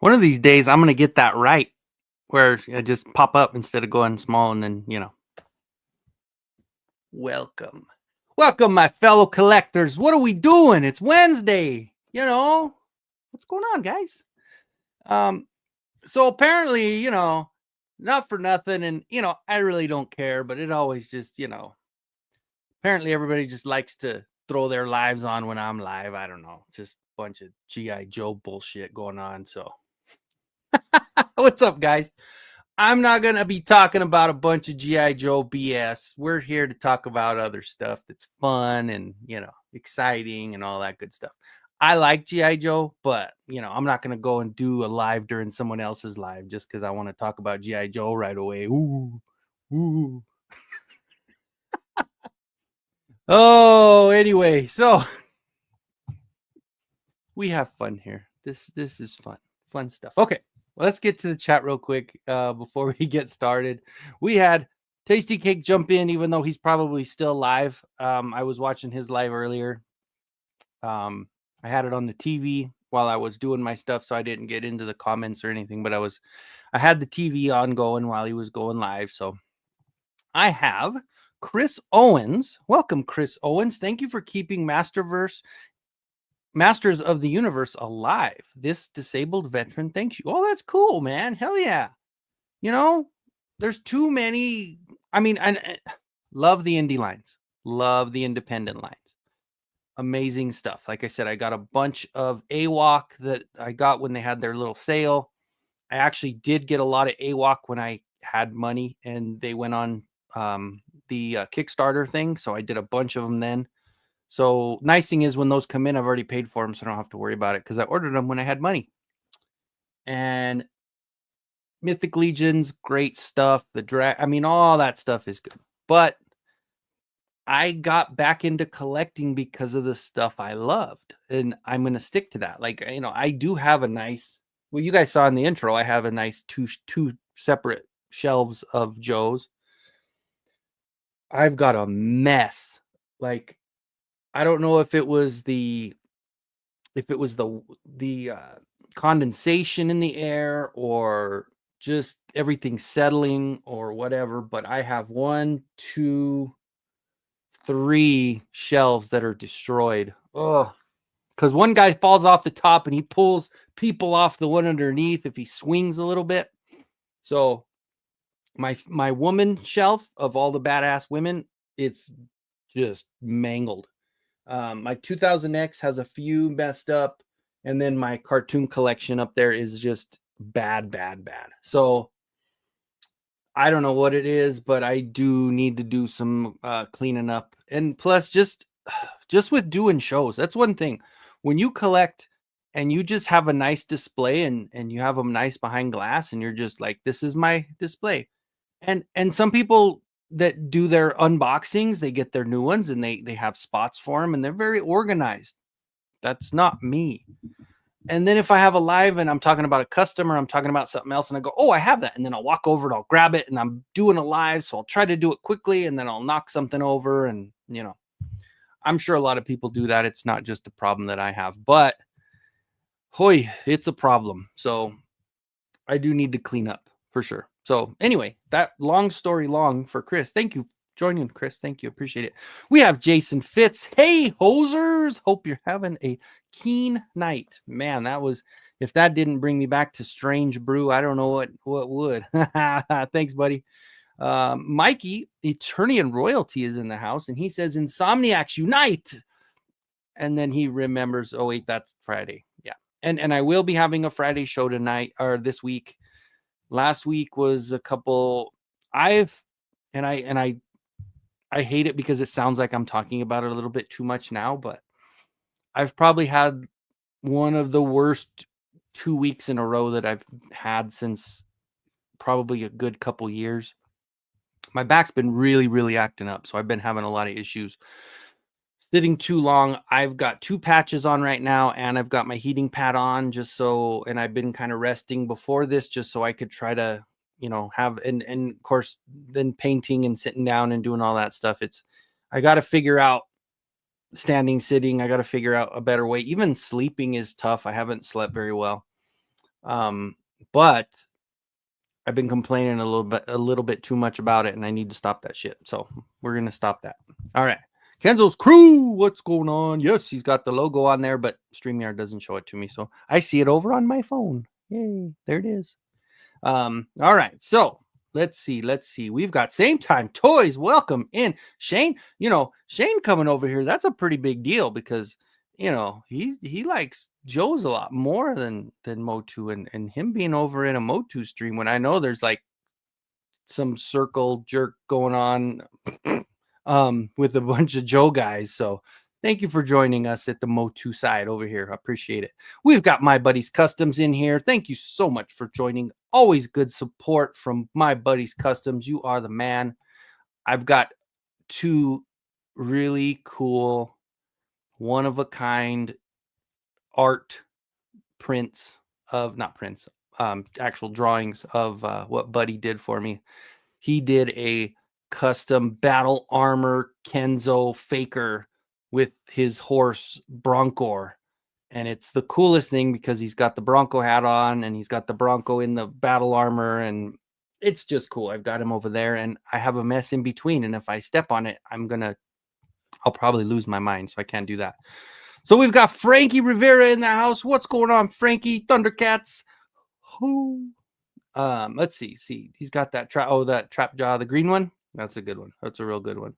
One of these days, I'm gonna get that right, where I just pop up instead of going small and then, welcome. Welcome, my fellow collectors. What are we doing? It's Wednesday. What's going on, guys? Um, so apparently, not for nothing, and I really don't care, but it always just, apparently everybody just likes to throw their lives on when I'm live. I don't know. Just a bunch of G.I. Joe bullshit going on. So what's up, guys? I'm not going to be talking about a bunch of G.I. Joe BS. We're here to talk about other stuff that's fun and, exciting and all that good stuff. I like G.I. Joe, but, I'm not going to go and do a live during someone else's live just because I want to talk about G.I. Joe right away. Ooh, ooh. Oh, anyway, so we have fun here. This is fun stuff. Okay, well, let's get to the chat real quick before we get started. We had Tasty Cake jump in, even though he's probably still live. I was watching his live earlier. I had it on the TV while I was doing my stuff, so I didn't get into the comments or anything. But I had the TV on going while he was going live. So I have Chris Owens. Welcome, Chris Owens. Thank you for keeping Masters of the Universe alive. This disabled veteran thanks you. Oh, that's cool, man. Hell yeah. There's too many. I mean, and love the indie lines, love the independent lines. Amazing stuff. Like I said, I got a bunch of AWOC that I got when they had their little sale. I actually did get a lot of AWOC when I had money and they went on the Kickstarter thing. So I did a bunch of them then. So nice thing is when those come in, I've already paid for them, so I don't have to worry about it because I ordered them when I had money. And Mythic Legions, great stuff. All that stuff is good. But I got back into collecting because of the stuff I loved, and I'm going to stick to that. I do have a nice. Well, you guys saw in the intro, I have a nice two separate shelves of Joes. I've got a mess. I don't know if it was the condensation in the air or just everything settling or whatever, but I have 1, 2, 3 shelves that are destroyed. Oh, because one guy falls off the top and he pulls people off the one underneath if he swings a little bit. So my woman shelf of all the badass women, it's just mangled. My 2000X has a few messed up, and then my cartoon collection up there is just bad. So I don't know what it is, but I do need to do some cleaning up. And plus, just with doing shows, that's one thing. When you collect and you just have a nice display and you have them nice behind glass, and you're just like, this is my display. And some people that do their unboxings, they get their new ones and they have spots for them and they're very organized. That's not me. And then if I have a live and I'm talking about a customer, I'm talking about something else and I go, oh, I have that. And then I'll walk over and I'll grab it and I'm doing a live. So I'll try to do it quickly and then I'll knock something over. And, I'm sure a lot of people do that. It's not just a problem that I have, but hoy, it's a problem. So I do need to clean up for sure. So anyway, that long story long for Chris. Thank you for joining, Chris. Thank you. Appreciate it. We have Jason Fitz. Hey, hosers. Hope you're having a keen night. Man, if that didn't bring me back to Strange Brew, I don't know what would. Thanks, buddy. Mikey, Eternian Royalty is in the house, and he says, Insomniacs Unite. And then he remembers, oh, wait, that's Friday. Yeah. And I will be having a Friday show tonight or this week. Last week was a couple. I hate it because it sounds like I'm talking about it a little bit too much now, but I've probably had one of the worst 2 weeks in a row that I've had since probably a good couple years. My back's been really, really acting up, so I've been having a lot of issues. Sitting too long. I've got 2 patches on right now, and I've got my heating pad on and I've been kind of resting before this just so I could try to, have, and of course, then painting and sitting down and doing all that stuff. I got to figure out standing, sitting. I got to figure out a better way. Even sleeping is tough. I haven't slept very well. But I've been complaining a little bit too much about it, and I need to stop that shit. So we're gonna stop that. All right. Kenzo's crew, what's going on? Yes, he's got the logo on there, but StreamYard doesn't show it to me, so I see it over on my phone. Yay, there it is. All right, so let's see. We've got Same Time Toys. Welcome in, Shane. Shane coming over here. That's a pretty big deal because he likes Joe's a lot more than MOTU, and him being over in a MOTU stream when I know there's like some circle jerk going on with a bunch of Joe guys. So thank you for joining us at the MOTU side over here. I appreciate it. We've got My Buddies Customs in here. Thank you so much for joining. Always good support from My Buddies Customs. You are the man. I've got two really cool, one of a kind art prints of, not prints, actual drawings of what Buddy did for me. He did a custom battle armor Kenzo faker with his horse Broncor. And it's the coolest thing because he's got the Bronco hat on and he's got the Bronco in the battle armor. And it's just cool. I've got him over there and I have a mess in between. And if I step on it, I'll probably lose my mind. So I can't do that. So we've got Frankie Rivera in the house. What's going on, Frankie? Thundercats. Let's see. He's got that that trap jaw, the green one. That's a good one. That's a real good one.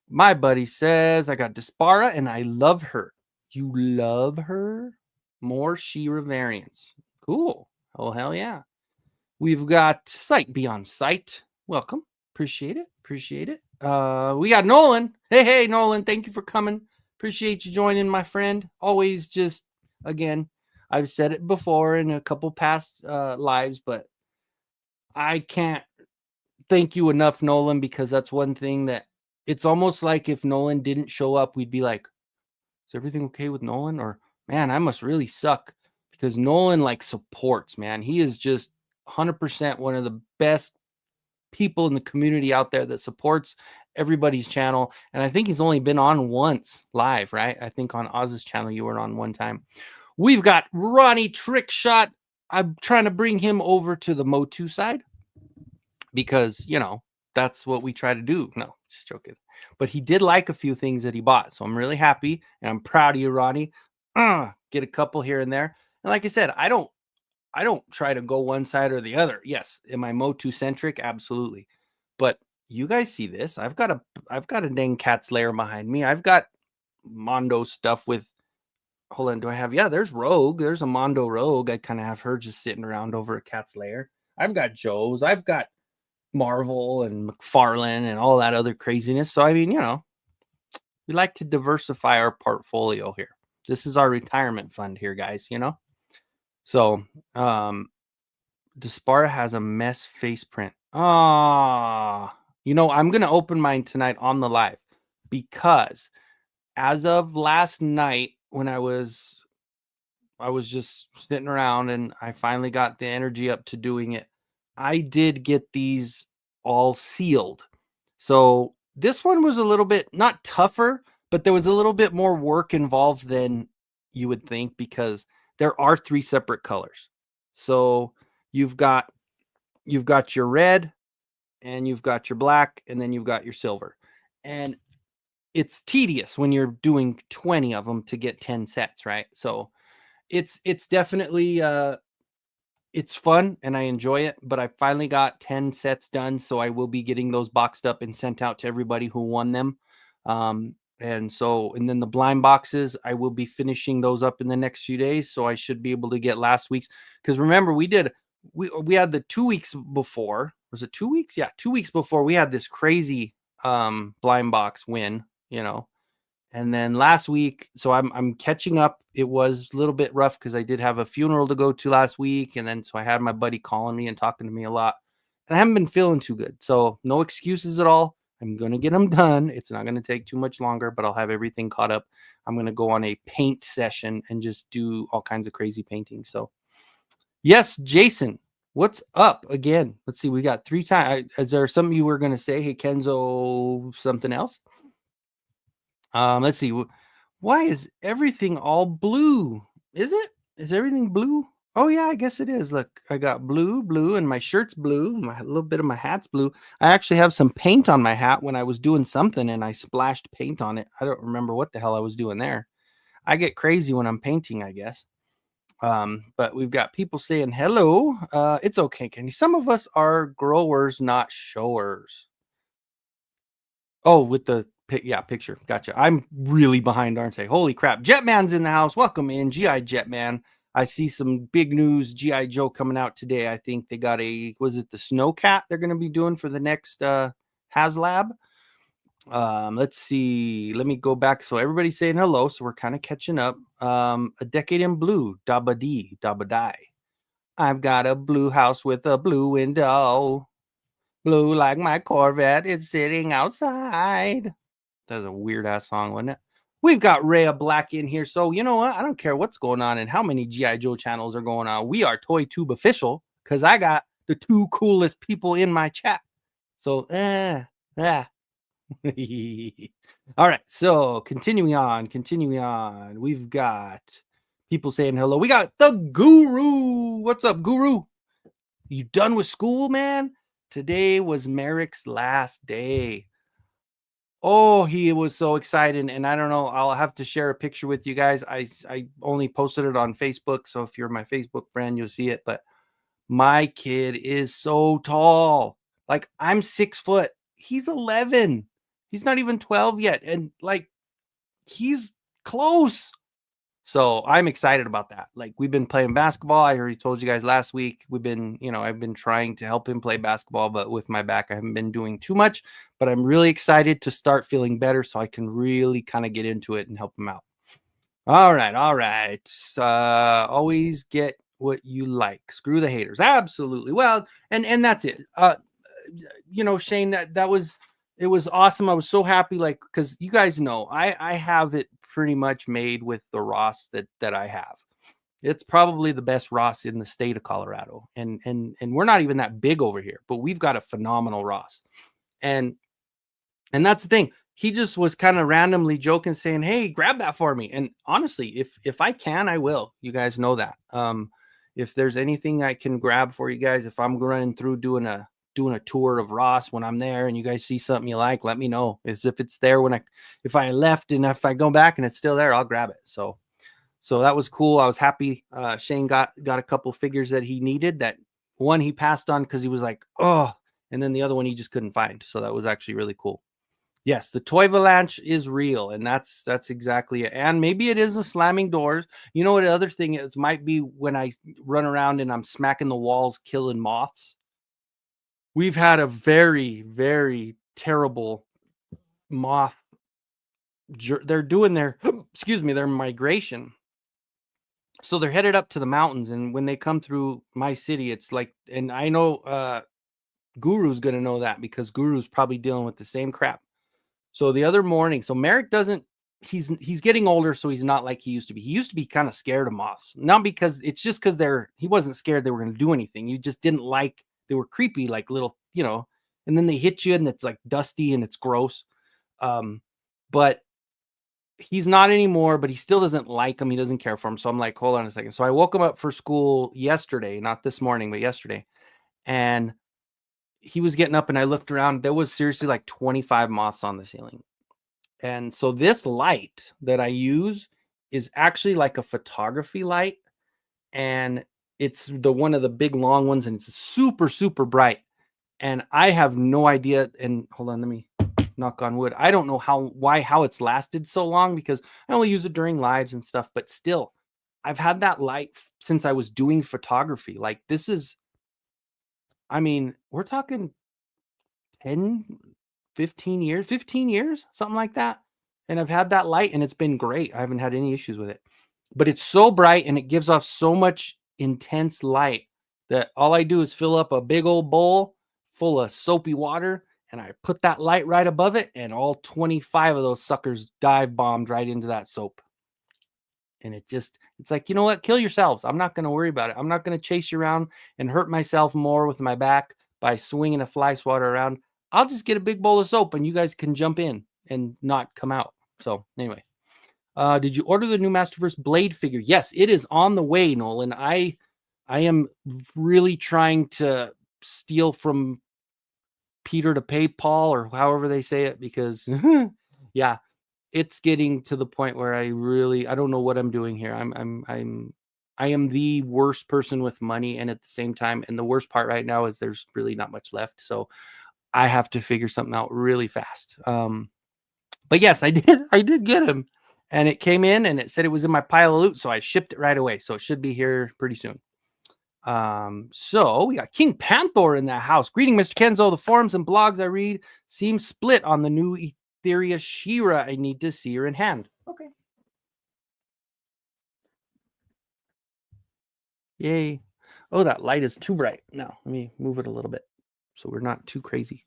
My buddy says I got Dispara and I love her. You love her? More She-Ra variants. Cool. Oh, hell yeah. We've got Sight Beyond Sight. Welcome. Appreciate it. We got Nolan. Hey, Nolan. Thank you for coming. Appreciate you joining, my friend. Always just, again, I've said it before in a couple past lives, but I can't thank you enough, Nolan, because that's one thing that it's almost like if Nolan didn't show up, we'd be like, is everything okay with Nolan? Or, man, I must really suck, because Nolan like supports, man. He is just 100% one of the best people in the community out there that supports everybody's channel. And I think he's only been on once live, right? I think on Oz's channel you were on one time. We've got Ronnie Trickshot. I'm trying to bring him over to the MOTU side because, that's what we try to do. No, just joking. But he did like a few things that he bought. So I'm really happy and I'm proud of you, Ronnie. Get a couple here and there. And like I said, I don't try to go one side or the other. Yes, am I MOTU centric? Absolutely. But you guys see this? I've got a dang cat's lair behind me. I've got Mondo stuff with. Hold on, do I have? Yeah, there's Rogue. There's a Mondo Rogue. I kind of have her just sitting around over a cat's lair. I've got Joe's. I've got Marvel and McFarlane and all that other craziness. So I mean, we like to diversify our portfolio here. This is our retirement fund here, guys. So Dispara has a mess face print. I'm gonna open mine tonight on the live because as of last night when I was just sitting around and I finally got the energy up to doing it, I did get these all sealed. So this one was a little bit not tougher, but there was a little bit more work involved than you would think because there are 3 separate colors. So you've got your red and you've got your black and then you've got your silver. And it's tedious when you're doing 20 of them to get 10 sets, right? So it's definitely it's fun and I enjoy it, but I finally got 10 sets done. So I will be getting those boxed up and sent out to everybody who won them. And then the blind boxes, I will be finishing those up in the next few days. So I should be able to get last week's, because remember we had the 2 weeks before. Was it 2 weeks? Yeah. 2 weeks before we had this crazy blind box win, and then last week, so I'm catching up. It was a little bit rough because I did have a funeral to go to last week. And then so I had my buddy calling me and talking to me a lot. And I haven't been feeling too good. So no excuses at all. I'm going to get them done. It's not going to take too much longer, but I'll have everything caught up. I'm going to go on a paint session and just do all kinds of crazy painting. So yes, Jason, what's up again? Let's see. We got 3 times. Is there something you were going to say? Hey, Kenzo, something else? Let's see. Why is everything all blue? Is everything blue? Oh yeah, I guess it is. Look, I got blue, and my shirt's blue. A little bit of my hat's blue. I actually have some paint on my hat when I was doing something and I splashed paint on it. I don't remember what the hell I was doing there. I get crazy when I'm painting, I guess. But we've got people saying hello. It's okay, Kenny. Some of us are growers, not showers. Oh, with the picture. Gotcha. I'm really behind, aren't I? Holy crap. Jetman's in the house. Welcome in, GI Jetman. I see some big news. GI Joe coming out today. I think they got was it the Snowcat they're going to be doing for the next HasLab? Let's see. Let me go back. So everybody's saying hello. So we're kind of catching up. A Decade in Blue. Dabba dee, dabba die. I've got a blue house with a blue window. Blue like my Corvette. It's sitting outside. That's a weird ass song, wasn't it? We've got Rhea Black in here. So you know what? I don't care what's going on and how many GI Joe channels are going on. We are Toy Tube official because I got the two coolest people in my chat. So all right. So continuing on. We've got people saying hello. We got the Guru. What's up, Guru? You done with school, man? Today was Merrick's last day. Oh, he was so excited. And I don't know, I'll have to share a picture with you guys. I only posted it on Facebook. So if you're my Facebook friend, you'll see it. But my kid is so tall. Like I'm 6 foot. He's 11. He's not even 12 yet. And like he's close. So I'm excited about that. Like we've been playing basketball. I already told you guys last week. I've been trying to help him play basketball, but with my back, I haven't been doing too much. But I'm really excited to start feeling better so I can really kind of get into it and help him out. All right. Always get what you like. Screw the haters. Absolutely. Well, and that's it. Shane, that was it was awesome. I was so happy, like, because you guys know I have it pretty much made with the Ross that I have. It's probably the best Ross in the state of Colorado, and we're not even that big over here, but we've got a phenomenal Ross, and that's the thing. He just was kind of randomly joking, saying, "Hey, grab that for me." And honestly, if I can, I will. You guys know that. If there's anything I can grab for you guys, if I'm running through doing a tour of Ross when I'm there, and you guys see something you like, let me know. As if it's there if I left, and if I go back and it's still there, I'll grab it. So that was cool. I was happy. Shane got a couple figures that he needed. That one he passed on because he was like, oh, and then the other one he just couldn't find. So that was actually really cool. Yes, the toy avalanche is real, and that's exactly it. And maybe it is the slamming doors. You know what? The other thing is might be when I run around and I'm smacking the walls, killing moths. We've had a very, very terrible moth. They're doing their their migration. So they're headed up to the mountains, and when they come through my city, it's like, and I know Guru's gonna know that because Guru's probably dealing with the same crap. So the other morning, so Merrick doesn't, he's getting older, so he's not like he used to be. He used to be kind of scared of moths. Not because it's just because he wasn't scared they were going to do anything. You just didn't like, they were creepy, like little, and then they hit you and it's like dusty and it's gross. But he's not anymore, but he still doesn't like him. He doesn't care for him. So I'm like, hold on a second. So I woke him up for school yesterday, not this morning, but yesterday. And he was getting up and I looked around. There was seriously like 25 moths on the ceiling. And so this light that I use is actually like a photography light. And it's one of the big long ones, and it's super, super bright. And I have no idea. And hold on, let me knock on wood. I don't know how it's lasted so long because I only use it during lives and stuff. But still, I've had that light since I was doing photography. Like this is, I mean, we're talking 10, 15 years, something like that. And I've had that light and it's been great. I haven't had any issues with it. But it's so bright and it gives off so much intense light that all I do is fill up a big old bowl full of soapy water and I put that light right above it, and all 25 of those suckers dive bombed right into that soap. And it's like, you know what? Kill yourselves. I'm not going to worry about it. I'm not going to chase you around and hurt myself more with my back by swinging a fly swatter around. I'll just get a big bowl of soap and you guys can jump in and not come out. So anyway, did you order the new Masterverse Blade figure? Yes, it is on the way, Nolan. I I am really trying to steal from Peter to pay Paul or however they say it because yeah, it's getting to the point where I don't know what I'm doing here. I am the worst person with money, and at the same time, and the worst part right now is there's really not much left. So I have to figure something out really fast. But yes, I did. I did get him, and it came in, and it said it was in my pile of loot, so I shipped it right away. So it should be here pretty soon. So we got King Panther in the house. Greeting, Mr. Kenzo. The forums and blogs I read seem split on the new Etheria Shira. I need to see her in hand. Okay. Yay. Oh, that light is too bright. Now, let me move it a little bit so we're not too crazy.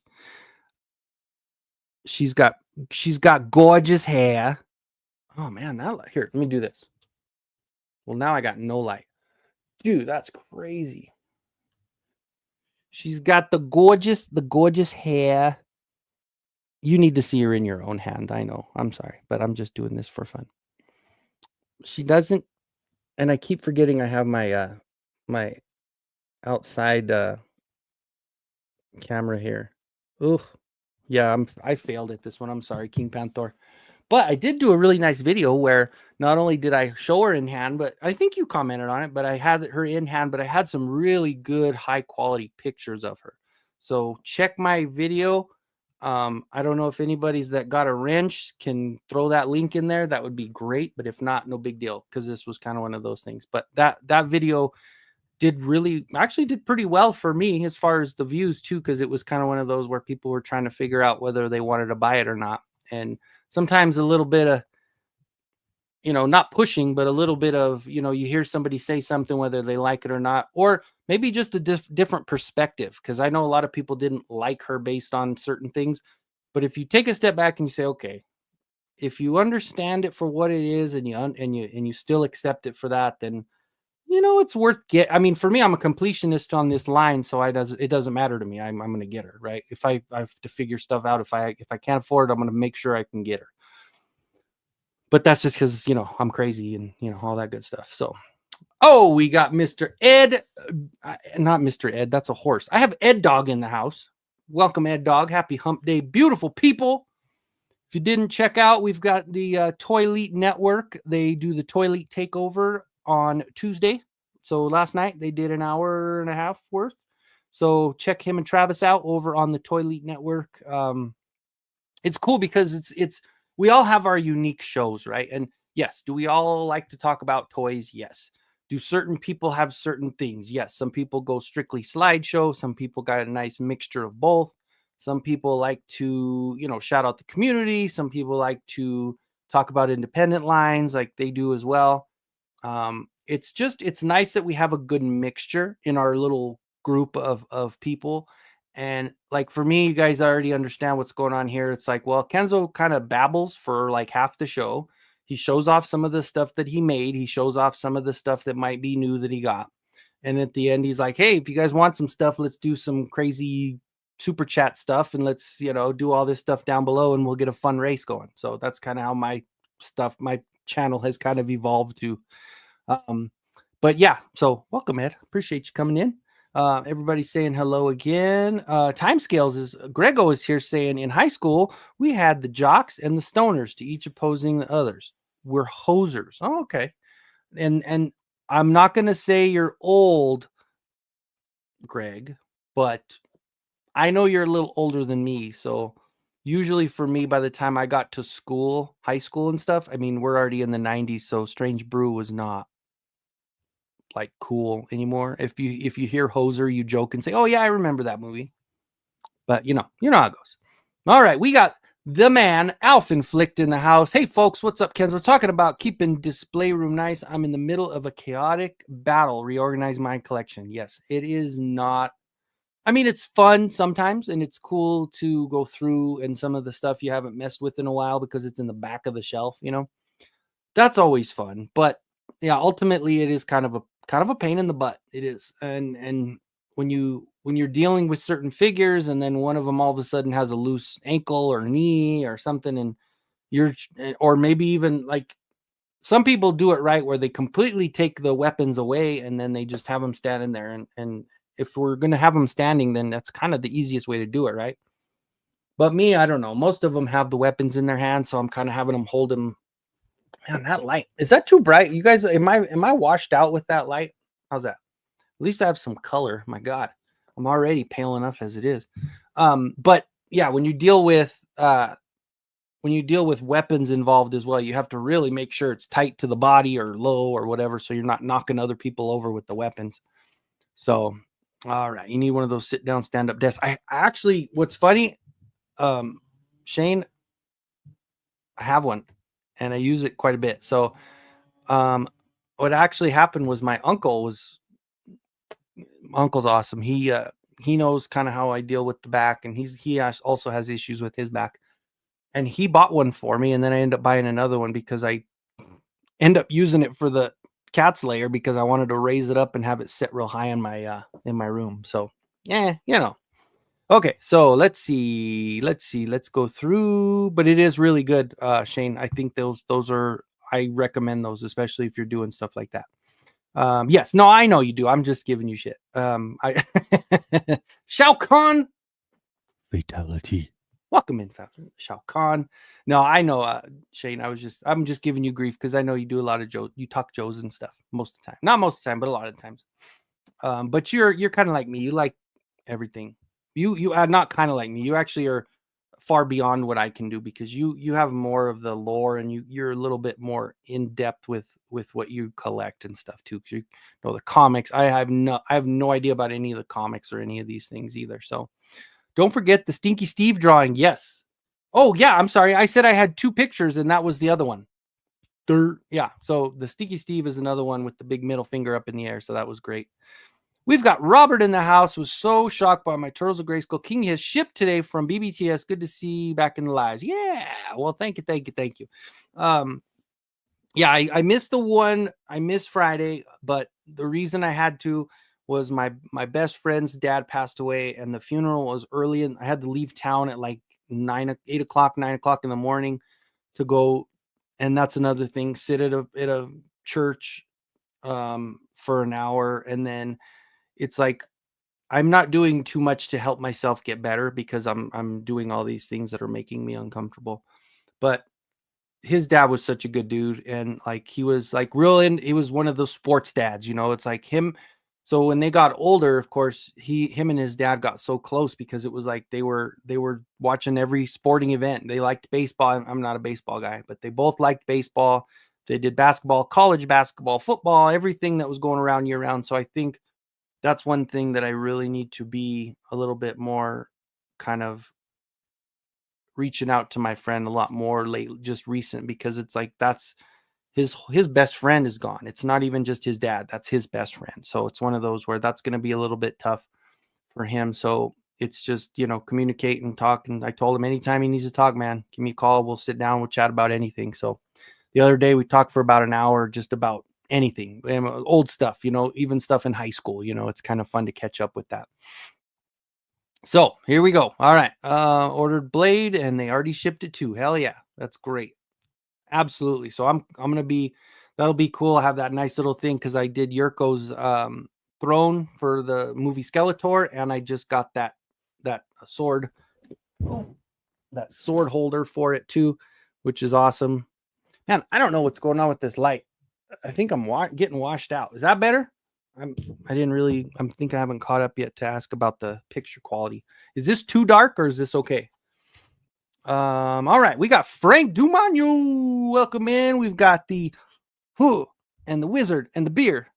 She's got gorgeous hair. Oh man, now here, let me do this. Well, now I got no light. Dude, that's crazy. She's got the gorgeous hair. You need to see her in your own hand. I know. I'm sorry, but I'm just doing this for fun. She doesn't, and I keep forgetting I have my my outside camera here. Ugh. Yeah, I failed at this one. I'm sorry, King Panther. But I did do a really nice video where not only did I show her in hand, but I think you commented on it, but I had her in hand, but I had some really good high quality pictures of her. So check my video. I don't know if anybody's that got a wrench can throw that link in there. That would be great. But if not, no big deal, because this was kind of one of those things. But that video actually did pretty well for me as far as the views too, because it was kind of one of those where people were trying to figure out whether they wanted to buy it or not. And sometimes a little bit of, not pushing, but a little bit of, you hear somebody say something, whether they like it or not, or maybe just a different perspective. Because I know a lot of people didn't like her based on certain things. But if you take a step back and you say, okay, if you understand it for what it is and you still accept it for that, then it's worth I mean, for me, I'm a completionist on this line, so it doesn't matter to me. I'm going to get her, right? If I have to figure stuff out, if I can't afford it, I'm going to make sure I can get her. But that's just because, I'm crazy and, all that good stuff. So, we got Mr. Ed. Not Mr. Ed. That's a horse. I have Ed Dog in the house. Welcome, Ed Dog. Happy hump day. Beautiful people. If you didn't check out, we've got the Toilet Network. They do the Toilet Takeover on Tuesday. So last night they did an hour and a half worth. So check him and Travis out over on the Toilet Network. It's cool because we all have our unique shows, right? And yes, do we all like to talk about toys? Yes. Do certain people have certain things? Yes. Some people go strictly slideshow. Some people got a nice mixture of both. Some people like to, shout out the community. Some people like to talk about independent lines like they do as well. It's nice that we have a good mixture in our little group of people. And like for me, you guys already understand what's going on here. It's like, well, Kenzo kind of babbles for like half the show. He shows off some of the stuff that he made. He shows off some of the stuff that might be new that he got. And at the end, he's like, hey, if you guys want some stuff, let's do some crazy super chat stuff. And let's, do all this stuff down below and we'll get a fun race going. So that's kind of how my channel has kind of evolved to. But yeah, so welcome, Ed. Appreciate you coming in. Everybody's saying hello again. Timescales is Grego is here saying in high school we had the jocks and the stoners to each opposing the others. We're hosers. Oh, okay. And I'm not gonna say you're old, Greg, but I know you're a little older than me. So usually for me, by the time I got to school, high school and stuff, I mean, we're already in the 90s. So Strange Brew was not like cool anymore. If you hear hoser, you joke and say, oh yeah, I remember that movie. But you know how it goes. All right, we got the man Alphinflict in the house. Hey folks, what's up, Kenzo? We're talking about keeping display room nice. I'm in the middle of a chaotic battle reorganizing my collection. Yes, it is not. I mean, it's fun sometimes, and it's cool to go through and some of the stuff you haven't messed with in a while because it's in the back of the shelf. That's always fun. But yeah, ultimately, it is kind of a pain in the butt. It is, and when you're dealing with certain figures, and then one of them all of a sudden has a loose ankle or knee or something, and or maybe even like some people do it right where they completely take the weapons away and then they just have them standing there. And if we're going to have them standing, then that's kind of the easiest way to do it, right? But me, I don't know. Most of them have the weapons in their hands, so I'm kind of having them hold them. Man, that light, is that too bright? You guys, am I washed out with that light? How's that? At least I have some color. My God, I'm already pale enough as it is. But yeah, when you deal with weapons involved as well, you have to really make sure it's tight to the body or low or whatever, so you're not knocking other people over with the weapons. So, all right, you need one of those sit down, stand up desks. I actually, what's funny, Shane, I have one and I use it quite a bit. So, what actually happened was my uncle's awesome. He knows kind of how I deal with the back, and he also has issues with his back. And he bought one for me, and then I end up buying another one because I end up using it for the cat's lair because I wanted to raise it up and have it sit real high in my room. So, yeah, you know. Okay, so let's see. Let's go through, but it is really good, Shane. I think those are, I recommend those, especially if you're doing stuff like that. Yes, no, I know you do. I'm just giving you shit. I Shao Kahn fatality. Welcome in, Shao Kahn. No, I know, Shane. I'm just giving you grief because I know you do a lot of Joe. You talk Joes and stuff most of the time. Not most of the time, but a lot of times. But you're kind of like me. You like everything. You are not kind of like me. You actually are far beyond what I can do because you have more of the lore and you're a little bit more in depth with what you collect and stuff too. Because you know the comics. I have no idea about any of the comics or any of these things either. So don't forget the Stinky Steve drawing. Yes. Oh yeah, I'm sorry. I said I had 2 pictures and that was the other one. Yeah. So the Stinky Steve is another one with the big middle finger up in the air. So that was great. We've got Robert in the house. Was so shocked by my Turtles of Grayskull. King has shipped today from BBTS. Good to see you back in the lives. Yeah. Well, thank you. Yeah, I missed the one. I missed Friday, but the reason I had to was my best friend's dad passed away, and the funeral was early, and I had to leave town at like 9 o'clock in the morning to go. And that's another thing. Sit at a church for an hour, and then it's like I'm not doing too much to help myself get better because I'm doing all these things that are making me uncomfortable. But his dad was such a good dude, and like he was like he was one of those sports dads, it's like him. So when they got older, of course, him and his dad got so close because it was like they were watching every sporting event. They liked baseball. I'm not a baseball guy, but they both liked baseball. They did basketball, college basketball, football, everything that was going around year round. So I think that's one thing that I really need to be a little bit more kind of reaching out to my friend a lot more just recent, because it's like that's his best friend is gone. It's not even just his dad, that's his best friend. So it's one of those where that's going to be a little bit tough for him. So it's just, communicate and talk. And I told him anytime he needs to talk, man, give me a call. We'll sit down, we'll chat about anything. So the other day we talked for about an hour just about anything, old stuff, even stuff in high school. It's kind of fun to catch up with that. So here we go. All right. Ordered Blade and they already shipped it too. Hell yeah. That's great. Absolutely. So I'm going to be, that'll be cool. I have that nice little thing because I did Yurko's throne for the movie Skeletor, and I just got that sword, that sword holder for it too, which is awesome. Man, I don't know what's going on with this light. I think I'm getting washed out. Is that better? I think I haven't caught up yet to ask about the picture quality. Is this too dark or is this okay? All right, we got Frank Dumanu. Welcome in. We've got the Who and the Wizard and the Beer.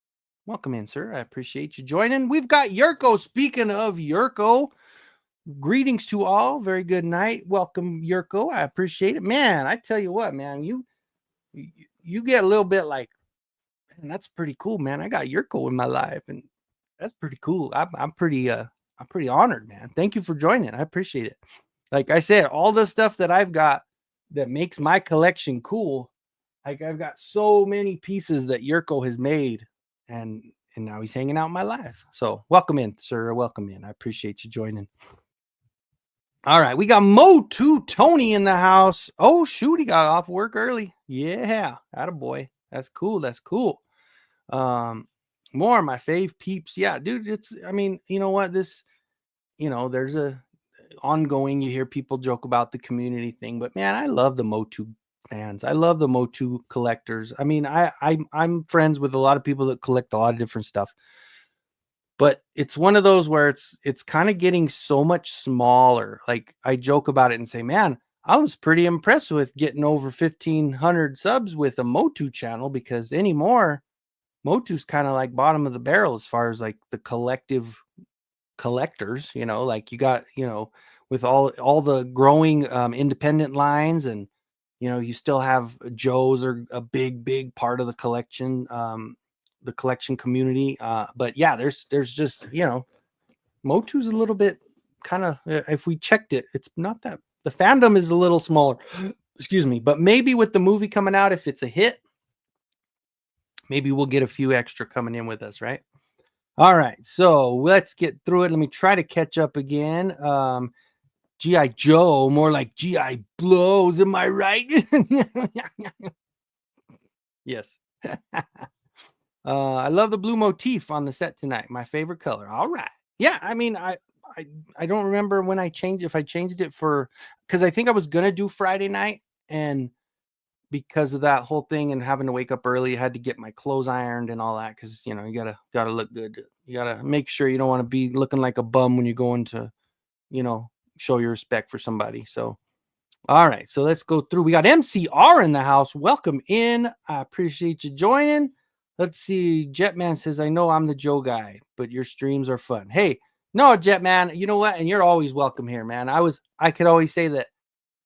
Welcome in, sir. I appreciate you joining. We've got Yurko. Speaking of Yurko, greetings to all. Very good night. Welcome, Yurko. I appreciate it. Man, I tell you what, man, you get a little bit like, man, that's pretty cool, man. I got Yurko in my life, and that's pretty cool. I'm pretty honored, man. Thank you for joining. I appreciate it. Like I said, all the stuff that I've got that makes my collection cool, like I've got so many pieces that Yurko has made, and now he's hanging out in my life. So welcome in, sir. Welcome in. I appreciate you joining. All right, we got MOTU Tony in the house. Oh shoot, he got off work early. Yeah, attaboy. That's cool. That's cool. Um, More of my fave peeps. Yeah, dude. I mean, you know what? There's a ongoing. You hear people joke about the community thing, but man, I love the MOTU fans. I love the MOTU collectors. I mean, I'm friends with a lot of people that collect a lot of different stuff. But it's one of those where it's kind of getting so much smaller. Like I joke about it and say, man, I was pretty impressed with getting over 1,500 subs with a MOTU channel because anymore, MOTU's kind of like bottom of the barrel as far as like the collective collectors, like you got, with all the growing independent lines, and you still have Joe's are a big part of the collection community. But yeah, there's just, MOTU's a little bit kind of, if we checked it, it's not that the fandom is a little smaller. Excuse me, but maybe with the movie coming out, if it's a hit, maybe we'll get a few extra coming in with us, right? All right, so let's get through it. Let me try to catch up again. G.I. Joe, more like G.I. Blows, am I right? Yes. I love the blue motif on the set tonight. My favorite color. All right. Yeah, I mean, I don't remember when if I changed it because I think I was gonna do Friday night, and because of that whole thing and having to wake up early, I had to get my clothes ironed and all that because you gotta look good. You gotta make sure you don't want to be looking like a bum when you're going to, show your respect for somebody. So, all right, so let's go through. We got MCR in the house. Welcome in. I appreciate you joining. Let's see. Jetman says, I know I'm the Joe guy, but your streams are fun. Hey, no, Jetman, you know what? And you're always welcome here, man. I could always say that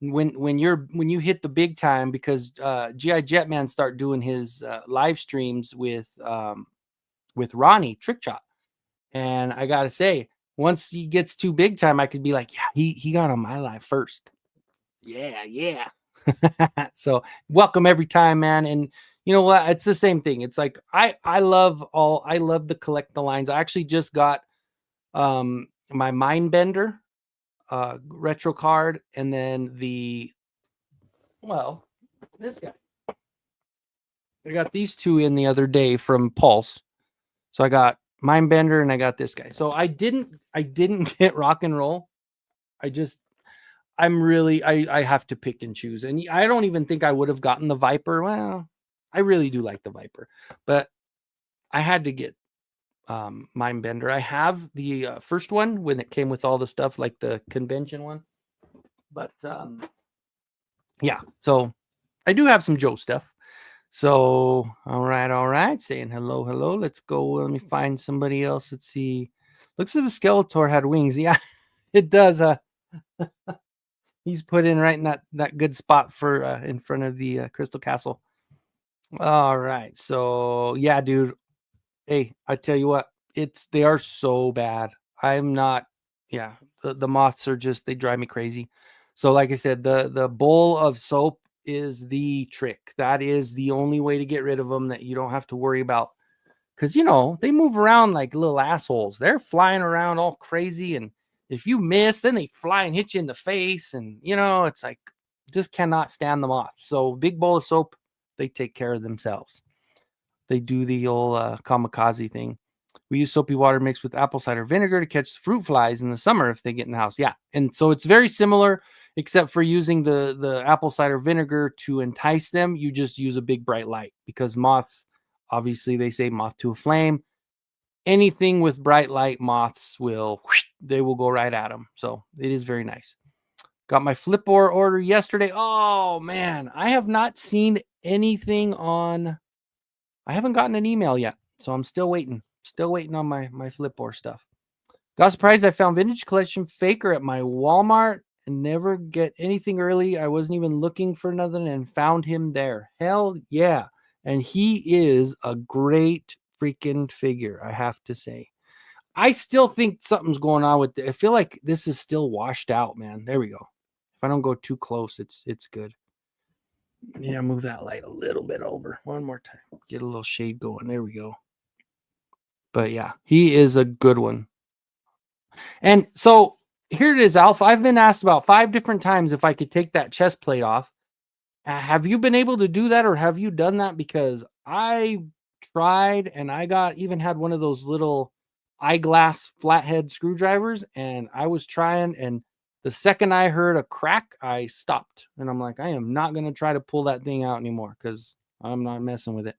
when you hit the big time, because GI Jetman start doing his live streams with Ronnie Trickshot, and I gotta say, once he gets too big time, I could be like, yeah, he got on my live first. Yeah. So welcome every time, man. And you know what? It's the same thing. It's like I love the collect the lines. I actually just got my Mindbender retro card, and then this guy. I got these two in the other day from Pulse. So I got Mindbender and I got this guy. So I didn't get rock and roll. I have to pick and choose. And I don't even think I would have gotten the Viper. Well, I really do like the Viper, but I had to get Mindbender. I have the first one when it came with all the stuff, like the convention one. But yeah, so I do have some Joe stuff. So, all right. Saying hello. Let's go. Let me find somebody else. Let's see. Looks as if Skeletor had wings. Yeah, it does. He's put in right in that good spot for in front of the Crystal Castle. All right. So, yeah, dude. Hey, I tell you what, they are so bad. I'm not. Yeah, the moths are just, they drive me crazy. So, like I said, the bowl of soap is the trick. That is the only way to get rid of them, that you don't have to worry about, because they move around like little assholes. They're flying around all crazy, and if you miss, then they fly and hit you in the face, and it's like, just cannot stand them off. So big bowl of soap, they take care of themselves. They do the old kamikaze thing. We use soapy water mixed with apple cider vinegar to catch fruit flies in the summer if they get in the house. Yeah, and so it's very similar, except for using the apple cider vinegar to entice them. You just use a big bright light, because moths, obviously, they say moth to a flame. Anything with bright light, moths they will go right at them. So it is very nice. Got my Flipboard order yesterday. Oh man, I have not seen anything on. I haven't gotten an email yet, so I'm still waiting. Still waiting on my Flipboard stuff. Got surprised I found Vintage Collection Faker at my Walmart and never get anything early. I wasn't even looking for nothing and found him there. Hell yeah. And he is a great freaking figure, I have to say. I still think something's going on with it. I feel like this is still washed out, man. There we go. If I don't go too close, it's good. Yeah, move that light a little bit over. One more time. Get a little shade going. There we go. But yeah, he is a good one. And so here it is, Alpha. I've been asked about 5 different times if I could take that chest plate off. Have you been able to do that, or have you done that? Because I tried, and I even had one of those little eyeglass flathead screwdrivers, and I was trying, and the second I heard a crack, I stopped. And I'm like, I am not going to try to pull that thing out anymore because I'm not messing with it.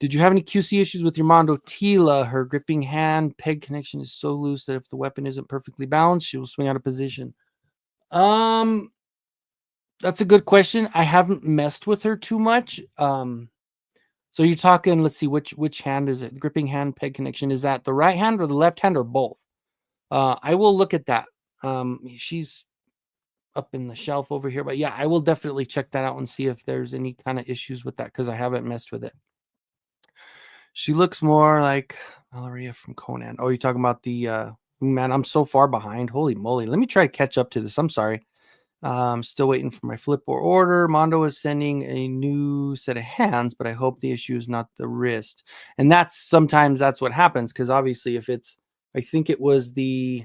Did you have any QC issues with your Mondo Tila? Her gripping hand peg connection is so loose that if the weapon isn't perfectly balanced, she will swing out of position. That's a good question. I haven't messed with her too much. So you're talking, let's see, which hand is it? Gripping hand peg connection. Is that the right hand or the left hand or both? I will look at that. She's up in the shelf over here, but yeah, I will definitely check that out and see if there's any kind of issues with that because I haven't messed with it. She looks more like Valeria from Conan. Oh, you're talking about the man, I'm so far behind. Holy moly. Let me try to catch up to this. I'm sorry. Still waiting for my flip or order. Mondo is sending a new set of hands, but I hope the issue is not the wrist. And sometimes that's what happens because obviously if it's, I think it was I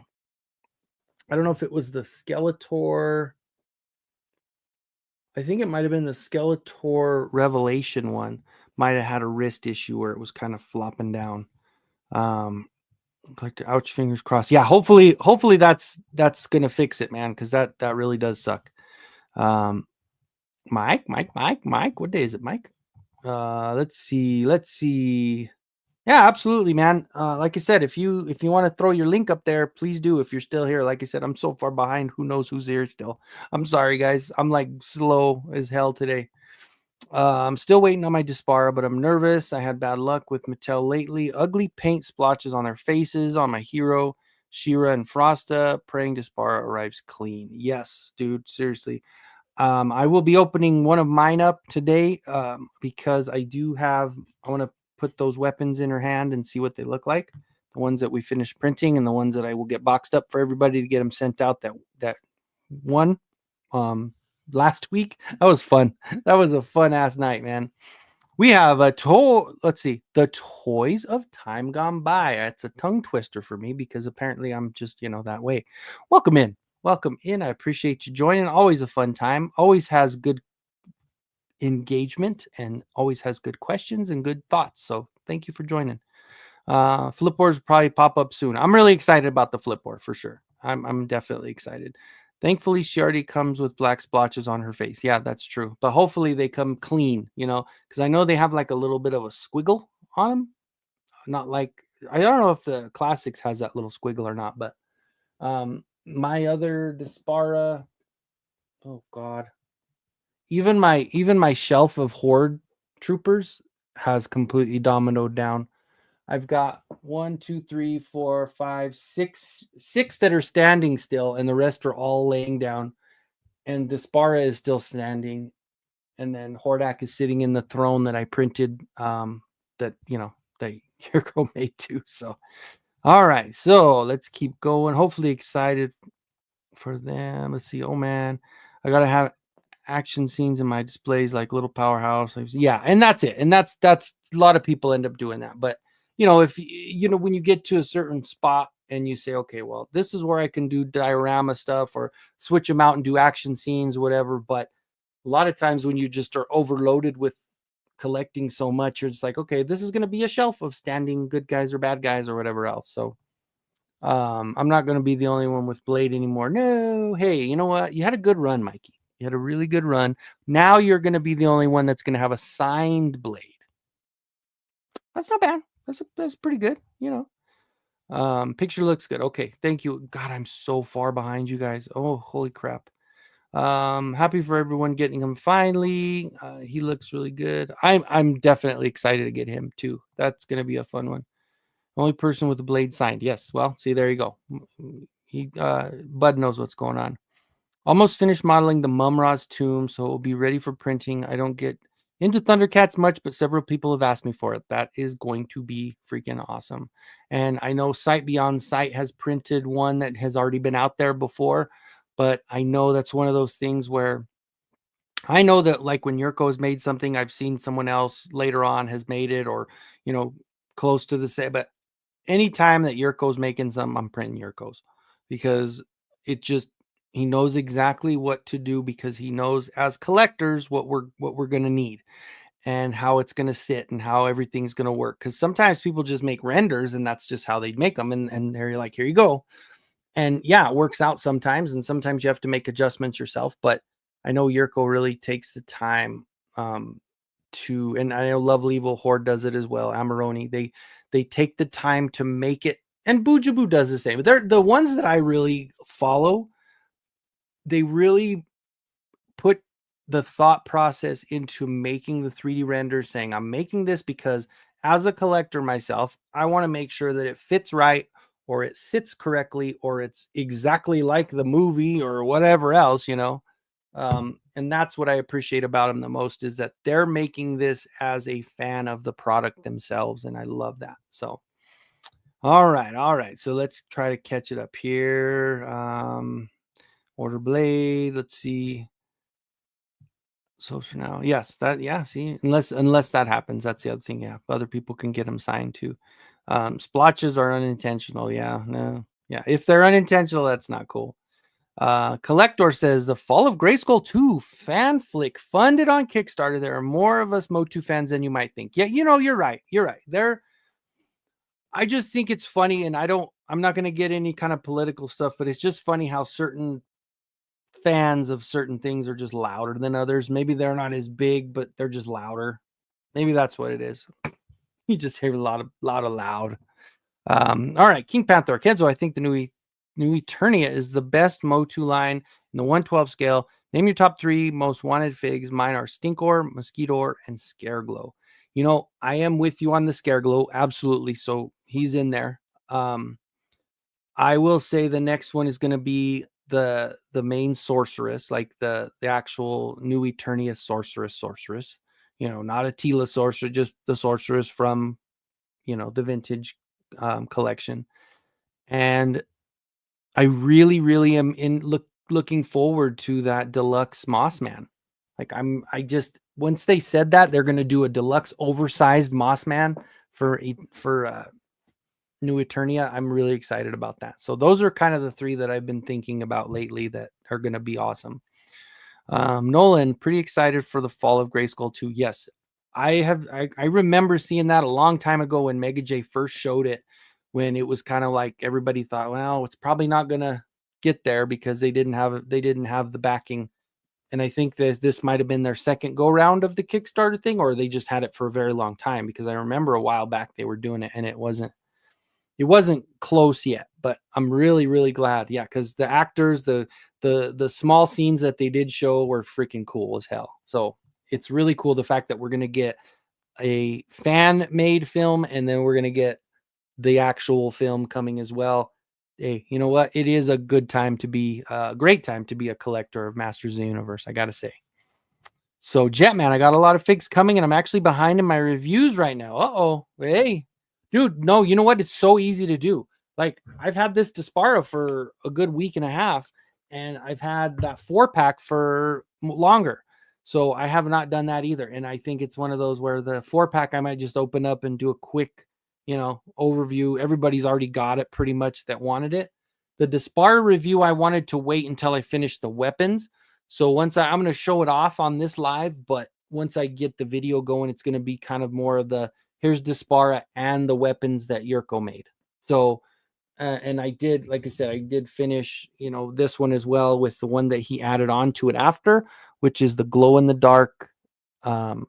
don't know if it was the Skeletor. I think it might have been the Skeletor Revelation one. Might have had a wrist issue where it was kind of flopping down. Like ouch, fingers crossed. Yeah, hopefully that's gonna fix it, man, because that really does suck. Mike, what day is it, Mike? Let's see. Yeah, absolutely, man. Like I said, if you want to throw your link up there, please do. If you're still here, like I said, I'm so far behind. Who knows who's here still? I'm sorry, guys. I'm like slow as hell today. I'm still waiting on my Dispara, but I'm nervous. I had bad luck with Mattel lately. Ugly paint splotches on their faces on my hero, Shira and Frosta. Praying Dispara arrives clean. Yes, dude. Seriously. I will be opening one of mine up today because I want to put those weapons in her hand and see what they look like. The ones that we finished printing and the ones that I will get boxed up for everybody to get them sent out. That one last week. That was fun. That was a fun ass night, man. We have let's see, the Toys of Time Gone By. It's a tongue twister for me because apparently I'm just, that way. Welcome in. Welcome in. I appreciate you joining. Always a fun time. Always has good engagement and always has good questions and good thoughts. So thank you for joining. Flip boards will probably pop up soon. I'm really excited about the flip board for sure. I'm definitely excited. Thankfully, she already comes with black splotches on her face. Yeah, that's true. But hopefully they come clean, because I know they have like a little bit of a squiggle on them. Not like, I don't know if the Classics has that little squiggle or not, but my other Dispara, oh God. Even my shelf of Horde troopers has completely dominoed down. I've got 1, 2, 3, 4, 5, 6 that are standing still, and the rest are all laying down. And Dispara is still standing, and then Hordak is sitting in the throne that I printed. That your girl made too. So, all right, so let's keep going. Hopefully, excited for them. Let's see. Oh man, I gotta have action scenes in my displays like Little Powerhouse. Yeah, and that's it. And that's a lot of people end up doing that. But if when you get to a certain spot and you say, okay, well, this is where I can do diorama stuff or switch them out and do action scenes, whatever. But a lot of times when you just are overloaded with collecting so much, you're just like, okay, this is going to be a shelf of standing good guys or bad guys or whatever else. So I'm not going to be the only one with Blade anymore. No. Hey, you know what? You had a good run, Mikey. You had a really good run. Now you're going to be the only one that's going to have a signed Blade. That's not bad. That's pretty good. Picture looks good. Okay, thank you. God, I'm so far behind you guys. Oh, holy crap. Happy for everyone getting him finally. He looks really good. I'm definitely excited to get him too. That's going to be a fun one. Only person with the Blade signed. Yes. Well, see, there you go. Bud knows what's going on. Almost finished modeling the Mumra's tomb, so it will be ready for printing. I don't get into Thundercats much, but several people have asked me for it. That is going to be freaking awesome. And I know Sight Beyond Sight has printed one that has already been out there before, but I know that's one of those things where I know that like when Yurko has made something, I've seen someone else later on has made it or, close to the same, but anytime that Yurko's making something, I'm printing Yurko's because it just, He knows exactly what to do because he knows as collectors what we're going to need and how it's going to sit and how everything's going to work. Because sometimes people just make renders and that's just how they make them. And they're like, here you go. And yeah, it works out sometimes. And sometimes you have to make adjustments yourself. But I know Yurko really takes the time um, and I know Lovely Evil Horde does it as well. Amarone, they take the time to make it. And Bujaboo does the same. They're the ones that I really follow. They really put the thought process into making the 3D render, saying, I'm making this because as a collector myself, I want to make sure that it fits right or it sits correctly or it's exactly like the movie or whatever else, you know. And that's what I appreciate about them the most is that they're making this as a fan of the product themselves. And I love that. So, all right. All right. So let's try to catch it up here. Order Blade. Let's see. So for now, yes, that yeah. See, unless that happens, that's the other thing. Yeah, other people can get them signed too. Splotches are unintentional. Yeah, no, yeah. If they're unintentional, that's not cool. Collector says the Fall of Grayskull 2 fan flick funded on Kickstarter. There are more of us MOTU fans than you might think. Yeah, you know, you're right. You're right. I just think it's funny, and I'm not going to get any kind of political stuff, but it's just funny how certain fans of certain things are just louder than others. Maybe they're not as big, but they're just louder. Maybe that's what it is. You just hear a lot of loud. All right, King Panther. Kenzo, I think the new Eternia is the best MOTU line in the 112 scale. Name your top 3 most wanted figs. Mine are Stinkor, Mosquitoor, and Scareglow. You know, I am with you on the Scareglow. Absolutely. So he's in there. I will say the next one is going to be the main sorceress, like the actual new Eternia sorceress. You know, not a Tila sorcerer, just the sorceress from the vintage collection. And I really am looking forward to that deluxe Mossman. Like I just once they said that they're going to do a deluxe oversized Mossman for New Eternia, I'm really excited about that. So those are kind of the 3 that I've been thinking about lately that are going to be awesome. Nolan, pretty excited for the Fall of Grayskull 2. Yes, I remember seeing that a long time ago when Mega J first showed it, when it was kind of like everybody thought, well, it's probably not going to get there because they didn't have the backing. And I think this might have been their second go round of the Kickstarter thing, or they just had it for a very long time, because I remember a while back they were doing it and it wasn't close yet, but I'm really glad. Yeah, because the actors, the small scenes that they did show were freaking cool as hell. So it's really cool the fact that we're gonna get a fan made film and then we're gonna get the actual film coming as well. Hey, you know what? It is a good time to be a great time to be a collector of Masters of the Universe, I gotta say. So Jetman, I got a lot of figs coming and I'm actually behind in my reviews right now. Uh-oh. Hey, dude, no, you know what? It's so easy to do. Like I've had this Dispara for a good week and a half and I've had that 4-pack for longer. So I have not done that either. And I think it's one of those where the 4-pack I might just open up and do a quick, overview. Everybody's already got it pretty much that wanted it. The Dispara review, I wanted to wait until I finished the weapons. So once I'm going to show it off on this live, but once I get the video going, it's going to be kind of more of the here's Dispara and the weapons that Yurko made. So, and I did, like I said, I did finish, this one as well with the one that he added on to it after, which is the glow in the dark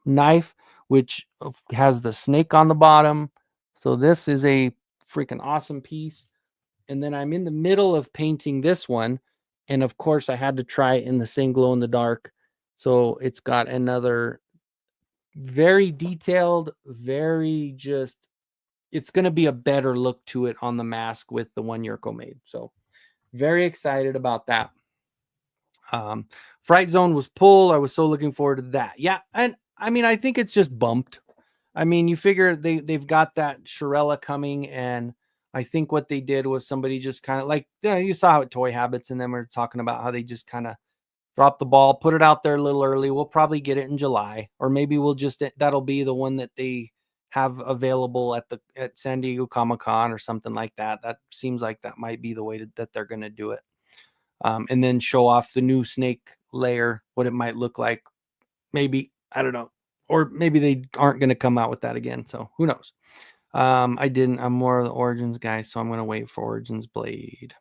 knife, which has the snake on the bottom. So this is a freaking awesome piece. And then I'm in the middle of painting this one. And of course, I had to try it in the same glow in the dark. So it's got another very detailed, it's going to be a better look to it on the mask with the one Yurko made. So very excited about that. Fright Zone was pulled. I was so looking forward to that. Yeah. And I mean, I think it's just bumped. I mean, you figure they've got that Shirella coming, and I think what they did was somebody just kind of like, you saw how Toy Habits and them are talking about how they just kind of dropped the ball, put it out there a little early. We'll probably get it in July, or maybe that'll be the one that they have available at San Diego Comic-Con or something like that. That seems like that might be the way that they're going to do it. and then show off the new snake layer, what it might look like. Maybe, I don't know. Or maybe they aren't going to come out with that again. So who knows? I'm more of the Origins guy, so I'm going to wait for Origins Blade.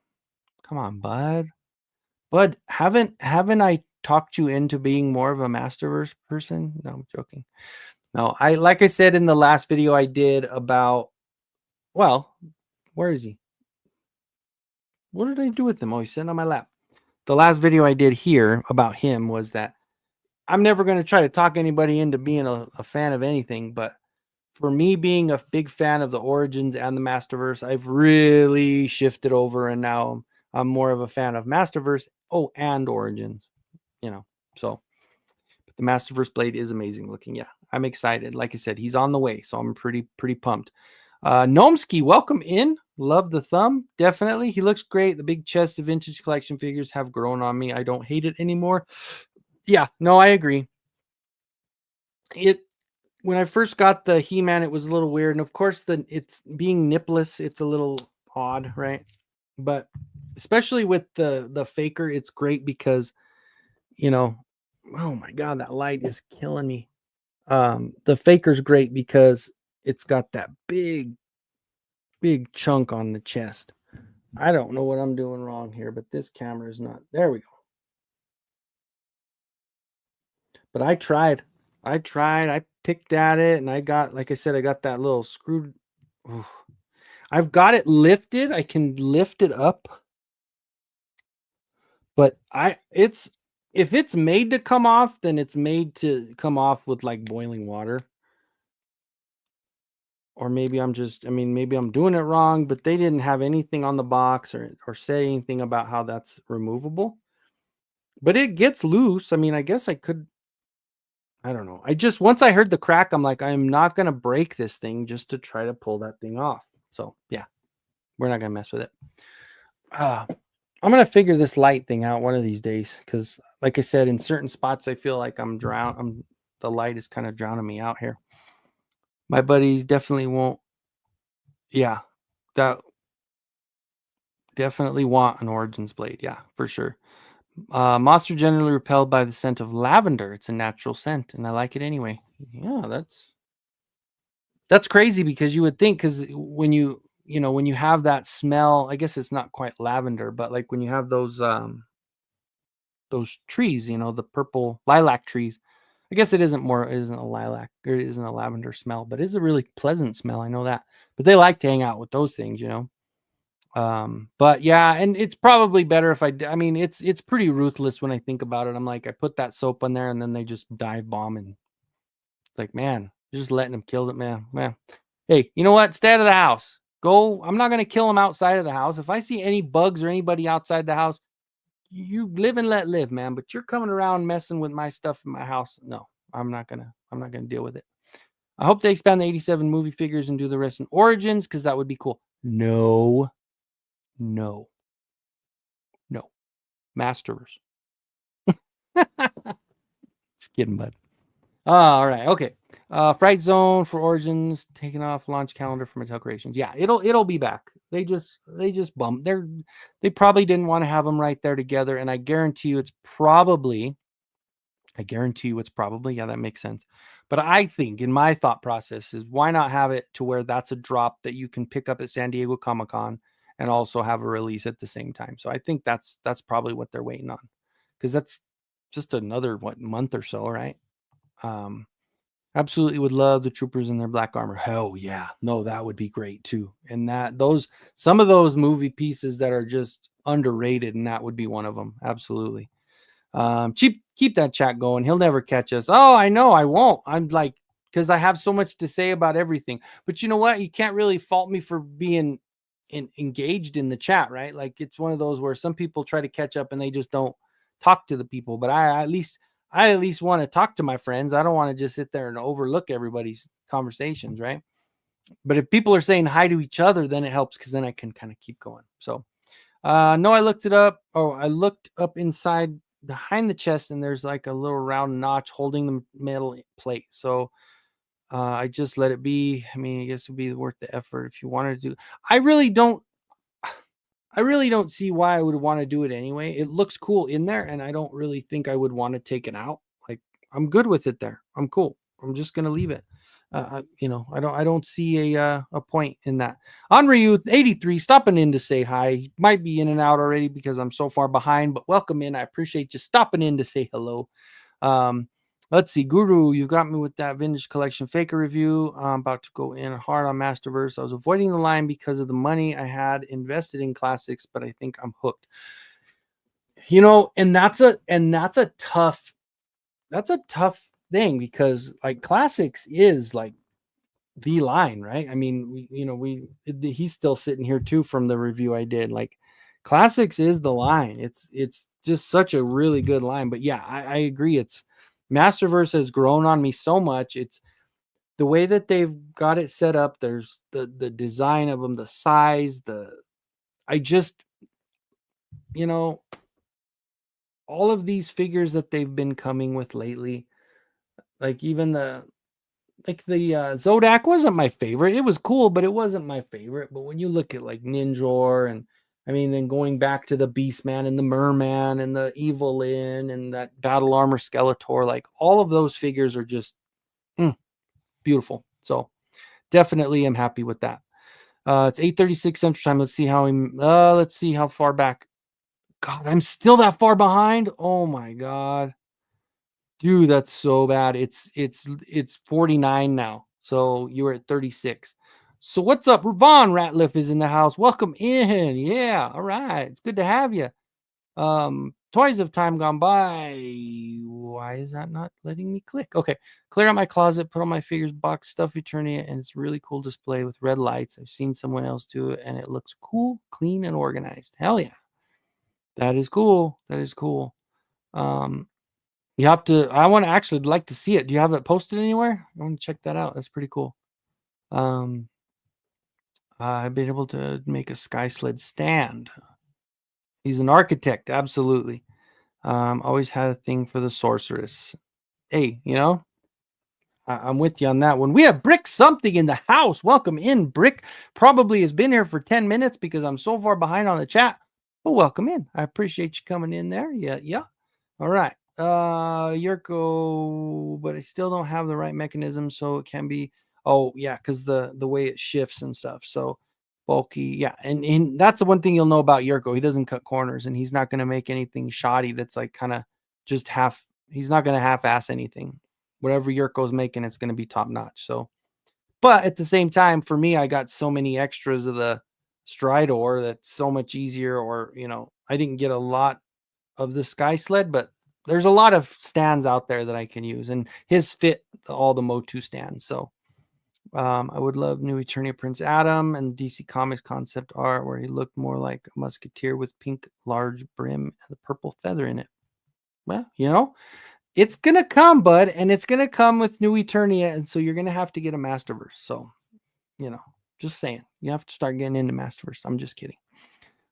Come on, bud. Bud, haven't I talked you into being more of a Masterverse person? No, I'm joking. No, like I said in the last video I did about, well, where is he? What did I do with him? Oh, he's sitting on my lap. The last video I did here about him was that I'm never going to try to talk anybody into being a fan of anything, but for me being a big fan of the Origins and the Masterverse, I've really shifted over, and now I'm more of a fan of Masterverse. Oh, and Origins, So the Masterverse blade is amazing looking. Yeah, I'm excited. Like I said, he's on the way, so I'm pretty pumped. Gnomesky, welcome in. Love the thumb. Definitely. He looks great. The big chest of vintage collection figures have grown on me. I don't hate it anymore. Yeah, no, I agree. When I first got the He-Man, it was a little weird. And of course, it's being nipless, it's a little odd, right? But especially with the faker, it's great because, oh my God, that light is killing me. The faker's great because it's got that big chunk on the chest. I don't know what I'm doing wrong here, but this camera is not. There we go. But I tried. I picked at it, and I got, like I said, I got that little screwed. Oof. I've got it lifted. I can lift it up. But if it's made to come off, then it's made to come off with like boiling water. Or maybe maybe I'm doing it wrong, but they didn't have anything on the box or say anything about how that's removable. But it gets loose. I guess I could. I don't know. Once I heard the crack, I'm like, I'm not going to break this thing just to try to pull that thing off. So yeah, we're not going to mess with it. I'm going to figure this light thing out one of these days. Cause like I said, in certain spots, I feel like the light is kind of drowning me out here. My buddies definitely won't. Yeah, that definitely want an Origins blade. Yeah, for sure. Moths are generally repelled by the scent of lavender. It's a natural scent, and I like it anyway. Yeah, that's crazy because you would think, because when you have that smell, I guess it's not quite lavender, but like when you have those trees, the purple lilac trees. I guess it isn't a lilac, or it isn't a lavender smell, but it's a really pleasant smell. I know that. But they like to hang out with those things, But yeah, and it's probably better if it's pretty ruthless when I think about it. I'm like, I put that soap on there and then they just dive bomb, and it's like, man, you're just letting them kill it, man. Hey, you know what? Stay out of the house. Go. I'm not gonna kill them outside of the house. If I see any bugs or anybody outside the house, you live and let live, man. But you're coming around messing with my stuff in my house. No, I'm not gonna deal with it. I hope they expand the 87 movie figures and do the rest in Origins, because that would be cool. No. Masters. Just kidding, bud. All right. Okay. Fright Zone for Origins taking off launch calendar for Mattel Creations. Yeah, it'll be back. They just bumped. They probably didn't want to have them right there together, and I guarantee you it's probably. Yeah, that makes sense. But I think, in my thought process, is why not have it to where that's a drop that you can pick up at San Diego Comic-Con and also have a release at the same time. So I think that's probably what they're waiting on, because that's just another month or so, right? Absolutely would love the troopers in their black armor. Hell yeah. No, that would be great too. And some of those movie pieces that are just underrated, and that would be one of them. Absolutely. Keep that chat going. He'll never catch us. Oh, I know, I won't. I'm like, because I have so much to say about everything. But you know what? You can't really fault me for being engaged in the chat, right? Like, it's one of those where some people try to catch up and they just don't talk to the people. But I at least want to talk to my friends. I don't want to just sit there and overlook everybody's conversations, right? But if people are saying hi to each other, then it helps, because then I can kind of keep going. So no, I looked it up. Oh, I looked up inside behind the chest, and there's like a little round notch holding the metal plate. So I just let it be. I guess it'd be worth the effort if you wanted to do. I really don't. I really don't see why I would want to do it anyway. It looks cool in there, and I don't really think I would want to take it out. Like, I'm good with it there. I'm cool. I'm just gonna leave it. I don't see a point in that. Onryu 83 stopping in to say hi. He might be in and out already because I'm so far behind, but welcome in. I appreciate you stopping in to say hello. Um, let's see, Guru, you got me with that vintage collection faker review. I'm about to go in hard on Masterverse. I was avoiding the line because of the money I had invested in classics, but I think I'm hooked. And that's a tough thing because like classics is like the line, right? I mean, he's still sitting here too from the review I did. Like, classics is the line. It's just such a really good line. But yeah, I agree. It's Masterverse has grown on me so much. It's the way that they've got it set up. There's the design of them, the size, I just you know all of these figures that they've been coming with lately, like even the Zodak wasn't my favorite. It was cool, but it wasn't my favorite. But when you look at like Ninjor and I mean, then going back to the Beastman and the Merman and the Evelyn and that Battle Armor Skeletor, like all of those figures are just beautiful. So definitely am happy with that. It's 8:36 Central Time. Let's see how far back. God, I'm still that far behind. Oh my God. Dude, that's so bad. It's 49 now. So you were at 36. So what's up? Ravon Ratliff is in the house. Welcome in. Yeah. All right. It's good to have you. Toys of Time Gone By. Why is that not letting me click? Okay. Clear out my closet, put on my figures box, stuff Eternia, and it's really cool display with red lights. I've seen someone else do it, and it looks cool, clean, and organized. Hell yeah. That is cool. That is cool. You have to. I want to actually like to see it. Do you have it posted anywhere? I want to check that out. That's pretty cool. I've been able to make a sky sled stand. He's an architect, absolutely. Always had a thing for the sorceress. Hey, I'm with you on that one. We have Brick something in the house. Welcome in, Brick. Probably has been here for 10 minutes because I'm so far behind on the chat. But welcome in. I appreciate you coming in there. Yeah. All right. Yurko, but I still don't have the right mechanism, so it can be. Oh yeah, because the way it shifts and stuff. So bulky, yeah, and that's the one thing you'll know about Yurko. He doesn't cut corners, and he's not going to make anything shoddy. That's like kind of just half. He's not going to half-ass anything. Whatever Yurko's making, it's going to be top notch. So, but at the same time, for me, I got so many extras of the Stridor that's so much easier. Or I didn't get a lot of the Sky Sled, but there's a lot of stands out there that I can use, and his fit all the MOTU stands. So I would love New Eternia Prince Adam and DC Comics concept art where he looked more like a musketeer with pink large brim and a purple feather in it. Well, it's gonna come, bud, and it's gonna come with New Eternia, and so you're gonna have to get a Masterverse. So, just saying, you have to start getting into Masterverse. I'm just kidding.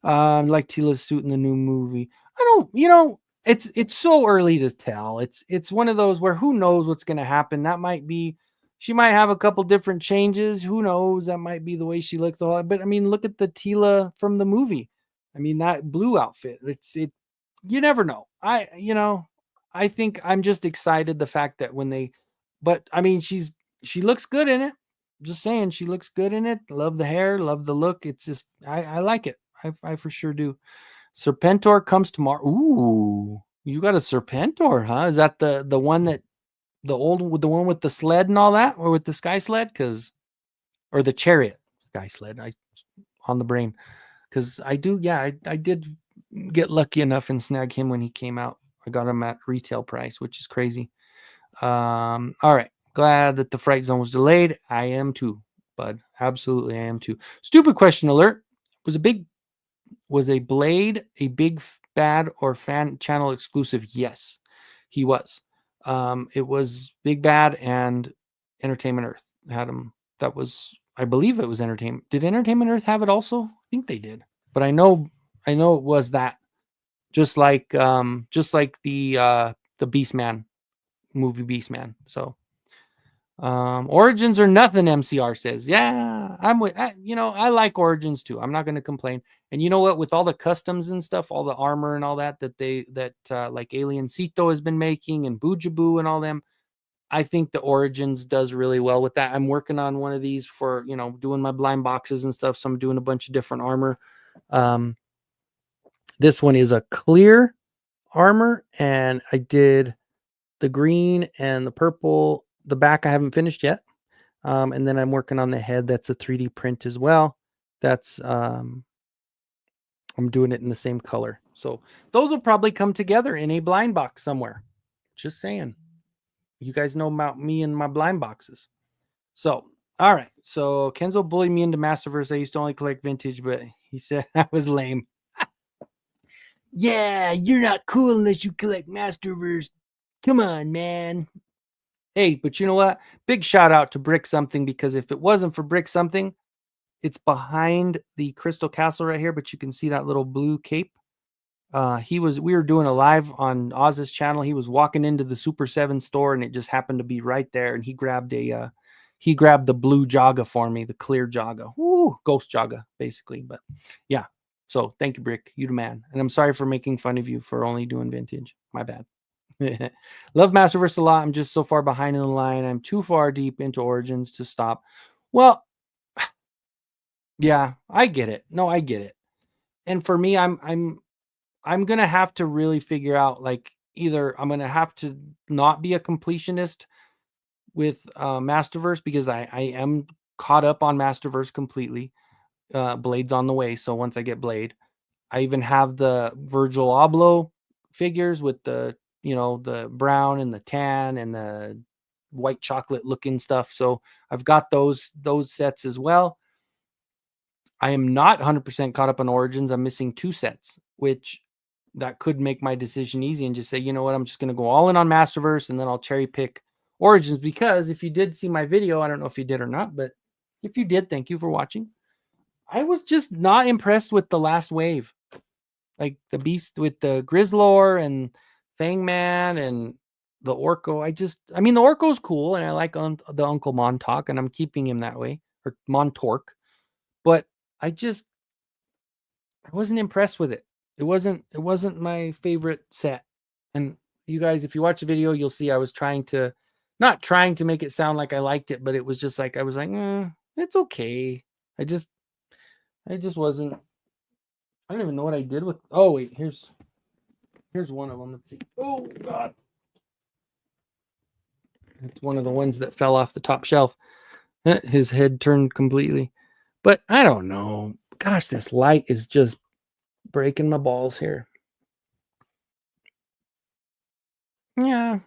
Like Tila's suit in the new movie. I don't, it's so early to tell. It's one of those where who knows what's going to happen. That might be, she might have a couple different changes. Who knows? That might be the way she looks. But I mean, look at the Tila from the movie. I mean, that blue outfit. You never know. I think I'm just excited the fact that but I mean, she looks good in it. Just saying, she looks good in it. Love the hair, love the look. It's just, I like it. I for sure do. Serpentor comes tomorrow. Ooh, you got a Serpentor, huh? Is that the one that the one with the sled and all that, or with the sky sled? Or the chariot sky sled? On the brain, because I do. Yeah, I did get lucky enough and snag him when he came out. I got him at retail price, which is crazy. All right, glad that the Fright Zone was delayed. I am too, bud. Absolutely, I am too. Stupid question alert. Was a Blade a big bad or fan channel exclusive? Yes, he was. It was Big Bad and Entertainment Earth had him. That was, I believe it was Entertainment. Did Entertainment Earth have it also? I think they did. But I know it was that. Just like the Beastman movie, Beastman. So Origins or nothing, MCR says. Yeah, I'm with, I like Origins too. I'm not going to complain. And you know what? With all the customs and stuff, all the armor and all that like Alien Cito has been making and Bujaboo and all them, I think the Origins does really well with that. I'm working on one of these for, doing my blind boxes and stuff. So I'm doing a bunch of different armor. This one is a clear armor, and I did the green and the purple. The back I haven't finished yet. And then I'm working on the head. That's a 3D print as well. That's I'm doing it in the same color. So those will probably come together in a blind box somewhere. Just saying. You guys know about me and my blind boxes. So, all right. So Kenzo bullied me into Masterverse. I used to only collect vintage, but he said I was lame. Yeah, you're not cool unless you collect Masterverse. Come on, man. Hey, but you know what? Big shout out to Brick Something, because if it wasn't for Brick Something, it's behind the Crystal Castle right here, but you can see that little blue cape. We were doing a live on Oz's channel. He was walking into the Super 7 store and it just happened to be right there. And he grabbed the blue Jaga for me, the clear Jaga. Woo, ghost Jaga, basically. But yeah. So thank you, Brick. You the man. And I'm sorry for making fun of you for only doing vintage. My bad. Love Masterverse a lot. I'm just so far behind in the line. I'm too far deep into Origins to stop. Well, yeah, I get it. No, I get it. And for me, I'm gonna have to really figure out, like, either I'm gonna have to not be a completionist with Masterverse, because I am caught up on Masterverse completely. Blade's on the way, so once I get Blade, I even have the Virgil Abloh figures with the brown and the tan and the white chocolate looking stuff. So I've got those sets as well. I am not 100% caught up on Origins. I'm missing 2 sets, which that could make my decision easy and just say, you know what, I'm just going to go all in on Masterverse, and then I'll cherry pick Origins. Because if you did see my video, I don't know if you did or not, but if you did, thank you for watching. I was just not impressed with the last wave. Like the Beast with the Grizzlor and Fangman and the Orko. The Orko's cool, and I like the Uncle Montauk, and I'm keeping him that way, or Montork. But I wasn't impressed with it. It wasn't my favorite set. And you guys, if you watch the video, you'll see I was not trying to make it sound like I liked it, but it was just like, I was like, it's okay. I just wasn't. I don't even know what I did with. Oh wait, here's one of them. Let's see. Oh God, it's one of the ones that fell off the top shelf. His head turned completely. But I don't know. Gosh, this light is just breaking my balls here. Yeah,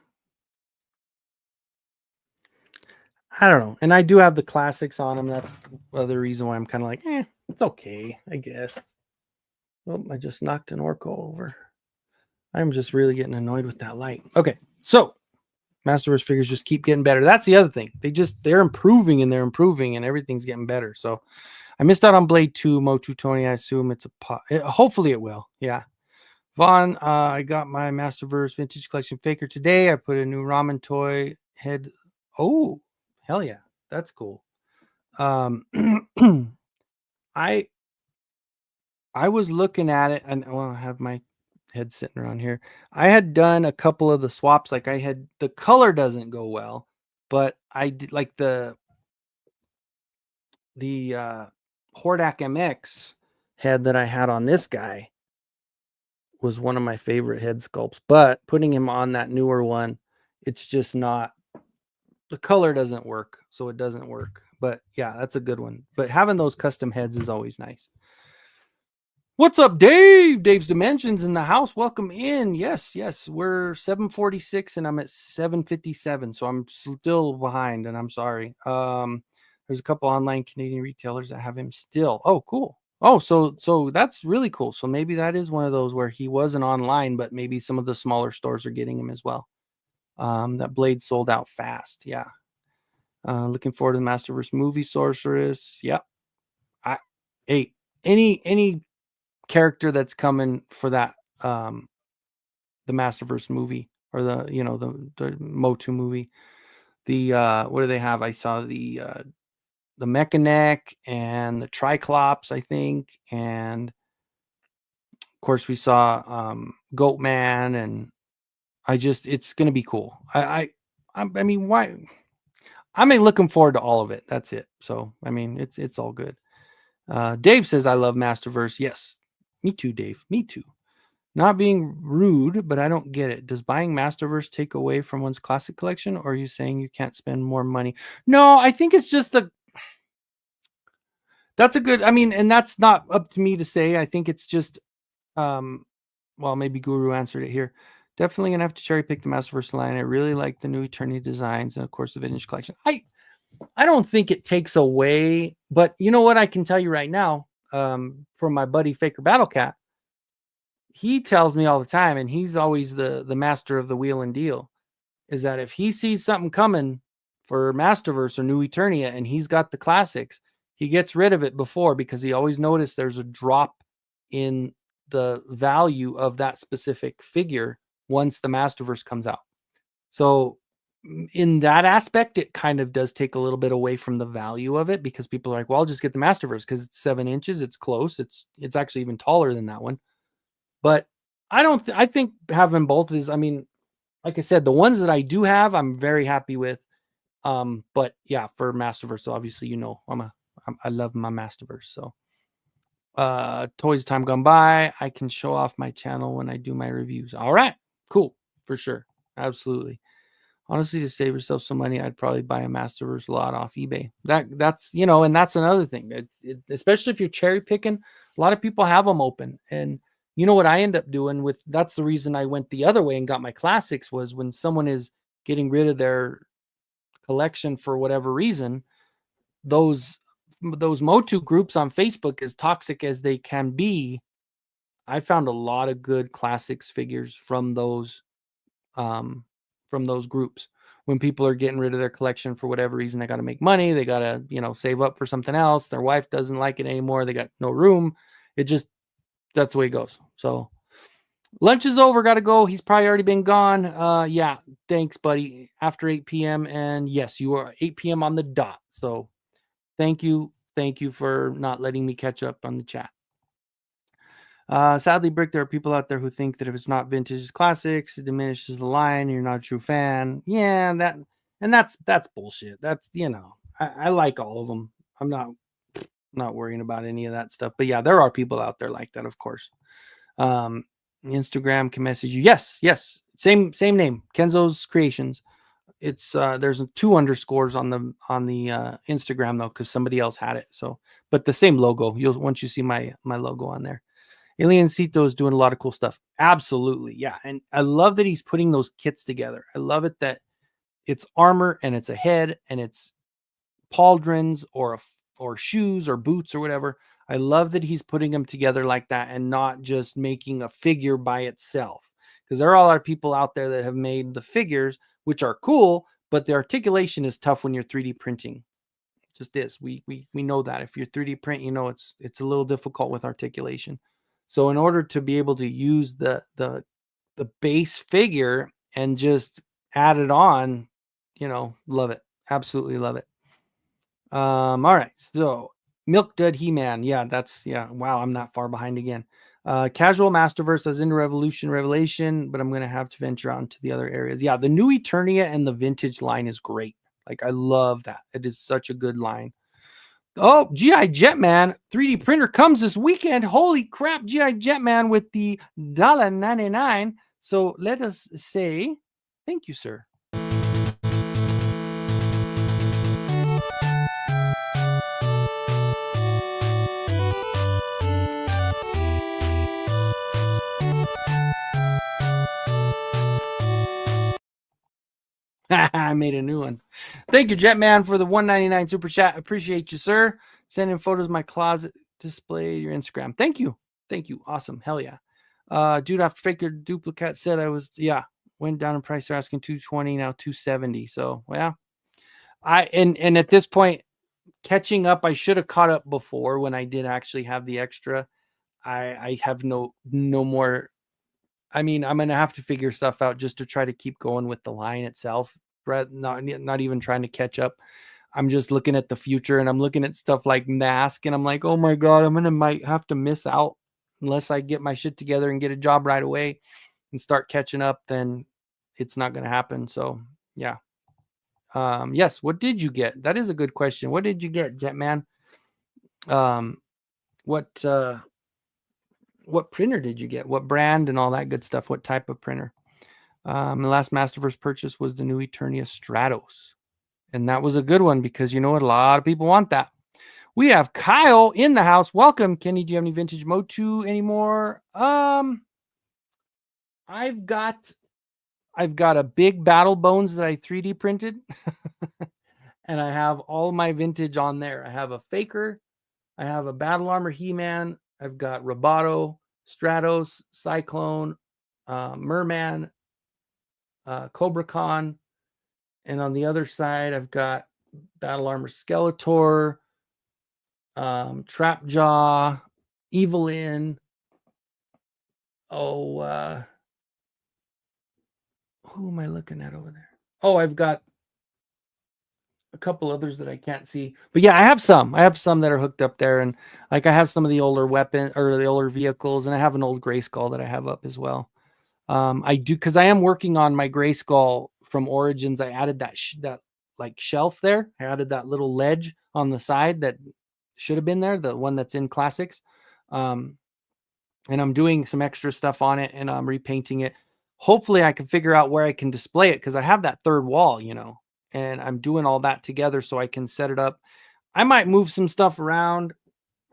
I don't know. And I do have the classics on them. That's the other reason why I'm kind of like, it's okay, I guess. Oh, I just knocked an Orko over. I'm just really getting annoyed with that light. Okay, so Masterverse figures just keep getting better. That's the other thing. They're improving and everything's getting better. So I missed out on Blade 2, MOTU Tony. I assume it's hopefully it will. Yeah. Vaughn, I got my Masterverse Vintage Collection Faker today. I put a new ramen toy head. Oh, hell yeah. That's cool. I was looking at it, and I have my head sitting around here. I had done a couple of the swaps. Like the color doesn't go well, but I did like the Hordak MX head that I had on this guy was one of my favorite head sculpts, but putting him on that newer one, it's just not, the color doesn't work. So it doesn't work, but yeah, that's a good one. But having those custom heads is always nice. What's up, Dave? Dave's Dimensions in the house. Welcome in. Yes. We're 7:46 and I'm at 7:57, so I'm still behind, and I'm sorry. There's a couple online Canadian retailers that have him still. Oh, cool. Oh, so that's really cool. So maybe that is one of those where he wasn't online, but maybe some of the smaller stores are getting him as well. That Blade sold out fast. Yeah. Looking forward to the Masterverse movie Sorceress. Yeah. Any character that's coming for that the Masterverse movie, or the MOTU movie, The what do they have? I saw the Mechanic and the Triclops, I think, and of course we saw Goatman, and it's gonna be cool. I mean, why? I'm looking forward to all of it. That's it. So I mean, it's all good. Dave says I love Masterverse. Yes, me too, Dave. Me too. Not being rude, but I don't get it. Does buying Masterverse take away from one's classic collection, or are you saying you can't spend more money? No, I think it's just that's a good. I mean, and that's not up to me to say. I think it's just um well, maybe Guru answered it here. Definitely gonna have to cherry pick the Masterverse line. I really like the new Eternity designs and of course the vintage collection. I don't think it takes away, but you know what I can tell you right now, from my buddy Faker Battlecat, he tells me all the time, and he's always the master of the wheel and deal, is that if he sees something coming for Masterverse or New Eternia and he's got the classics, he gets rid of it before because he always noticed there's a drop in the value of that specific figure once the Masterverse comes out. So in that aspect, it kind of does take a little bit away from the value of it because people are like, well, I'll just get the Masterverse because it's 7 inches, it's close, it's actually even taller than that one. But I don't I think having both is, I mean, like I said, the ones that I do have, I'm very happy with. But yeah, for Masterverse, obviously, I love my Masterverse. So toys time gone by. I can show off my channel when I do my reviews. All right, cool, for sure. Absolutely. Honestly, to save yourself some money, I'd probably buy a Masterverse lot off eBay. That's and that's another thing. Especially if you're cherry picking, a lot of people have them open. And you know what I end up doing with that's the reason I went the other way and got my classics was when someone is getting rid of their collection for whatever reason, those MOTU groups on Facebook, as toxic as they can be, I found a lot of good classics figures from those groups. When people are getting rid of their collection for whatever reason, they got to make money, they got to save up for something else, their wife doesn't like it anymore, they got no room. That's the way it goes. So lunch is over, gotta go. He's probably already been gone. Yeah, thanks, buddy. After 8 p.m. and yes, you are 8 p.m. on the dot. So thank you for not letting me catch up on the chat. Sadly, Brick, there are people out there who think that if it's not vintage classics, it diminishes the line. You're not a true fan. Yeah, that's bullshit. That's I like all of them. I'm not worrying about any of that stuff. But yeah, there are people out there like that, of course. Instagram can message you. Yes, same name, Kenzo's Creations. It's there's 2 underscores on the Instagram though, because somebody else had it. So, but the same logo. Once you see my logo on there. Aliencito is doing a lot of cool stuff. Absolutely. Yeah. And I love that he's putting those kits together. I love it that it's armor and it's a head and it's pauldrons or shoes or boots or whatever. I love that he's putting them together like that and not just making a figure by itself. Because there are a lot of people out there that have made the figures, which are cool, but the articulation is tough when you're 3D printing. It just is. We know that if you're 3D print, it's a little difficult with articulation. So in order to be able to use the base figure and just add it on, love it. Absolutely love it. All right. So Milk Dud He-Man. Yeah, wow, I'm not far behind again. Casual Masterverse. I was into Revelation, but I'm gonna have to venture out into the other areas. Yeah, the new Eternia and the vintage line is great. Like, I love that. It is such a good line. Oh, GI Jetman 3D printer comes this weekend. Holy crap, GI Jetman with the $1.99. So let us say thank you, sir. I made a new one. Thank you, Jetman, for the $1.99 super chat. Appreciate you, sir. Sending photos of my closet display your Instagram. Thank you. Awesome. Hell yeah. Dude, after Faker Duplicate said went down in price. They're asking $220 now, $270. So yeah. And at this point, catching up, I should have caught up before when I did actually have the extra. I have no more. I mean, I'm gonna have to figure stuff out just to try to keep going with the line itself. not even trying to catch up. I'm just looking at the future, and I'm looking at stuff like Mask, and I'm like, oh my God, might have to miss out unless I get my shit together and get a job right away and start catching up. Then it's not going to happen. So yeah. Yes. What did you get? That is a good question. What did you get, Jetman? Um, what printer did you get? What brand and all that good stuff? What type of printer? The last Masterverse purchase was the new Eternia Stratos. And that was a good one because you know what? A lot of people want that. We have Kyle in the house. Welcome, Kenny. Do you have any vintage MOTU anymore? I've got a big Battle Bones that I 3D printed. And I have all my vintage on there. I have a Faker. I have a Battle Armor He-Man. I've got Roboto, Stratos, Cyclone, Merman, Cobra Khan. And on the other side, I've got Battle Armor Skeletor, Trapjaw, Evelyn. Who am I looking at over there? Oh, I've got a couple others that I can't see. But yeah, I have some that are hooked up there. And like I have some of the older weapon or the older vehicles, and I have an old Gray Skull that I have up as well. I do, because I am working on my Gray Skull from Origins. I added that like shelf there. I added that little ledge on the side that should have been there, the one that's in Classics. And I'm doing some extra stuff on it, and I'm repainting it. Hopefully I can figure out where I can display it, because I have that third wall, and I'm doing all that together so I can set it up. I might move some stuff around.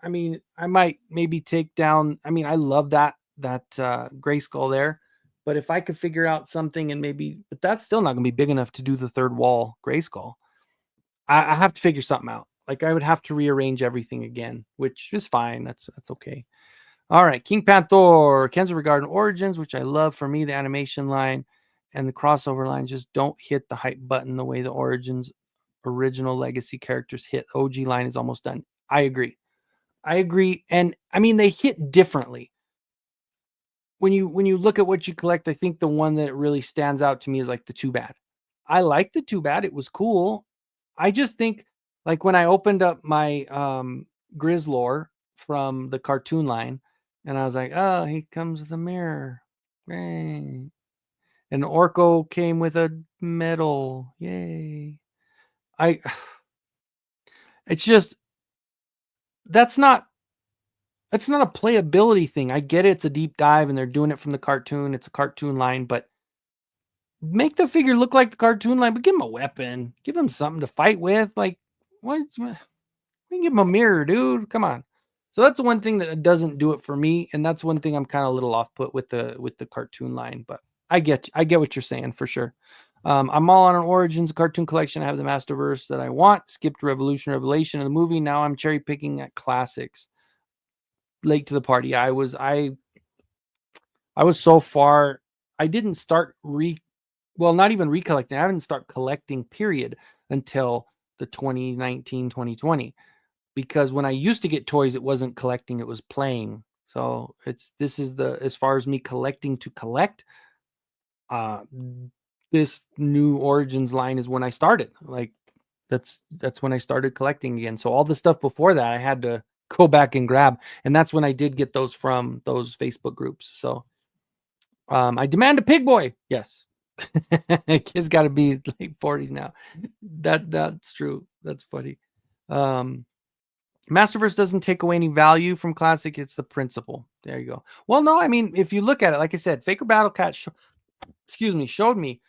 I mean, I might maybe take down, I love that Gray Skull there. But if I could figure out something but that's still not going to be big enough to do the third wall Gray Skull. I have to figure something out. Like I would have to rearrange everything again, which is fine. That's okay. All right. King Panther, Kenzo regarding Origins, which I love. For me, the animation line and the crossover lines just don't hit the hype button the way the Origins original legacy characters hit. OG line is almost done. I agree. And they hit differently. When you look at what you collect, I think the one that really stands out to me is like the Too Bad. I like the Too Bad. It was cool. I just think like when I opened up my Grizzlor from the cartoon line, and I was like, oh, he comes with a mirror. Yay. And Orko came with a medal. Yay. It's just, that's not a playability thing. I get it. It's a deep dive and they're doing it from the cartoon. It's a cartoon line, but make the figure look like the cartoon line, but give him a weapon. Give him something to fight with. Like, what? We can give him a mirror, dude. Come on. So that's the one thing that doesn't do it for me. And that's one thing I'm kind of a little off put with the cartoon line, but I get what you're saying for sure. I'm all on an Origins cartoon collection. I have the Masterverse that I want. Skipped Revelation of the movie. Now I'm cherry picking at Classics. Late to the party. I was so far. I didn't start not even recollecting. I haven't started collecting period until the 2019, 2020. Because when I used to get toys, it wasn't collecting, it was playing. So this is as far as me collecting to collect, this new Origins line is when I started. Like that's when I started collecting again. So all the stuff before that I had to go back and grab. And that's when I did get those from those Facebook groups. So I demand a pig boy. Yes. Kid's got to be late 40s now. That's true. That's funny. Masterverse doesn't take away any value from Classic. It's the principle. There you go. Well, no, if you look at it, like I said, Faker Battle Cat showed me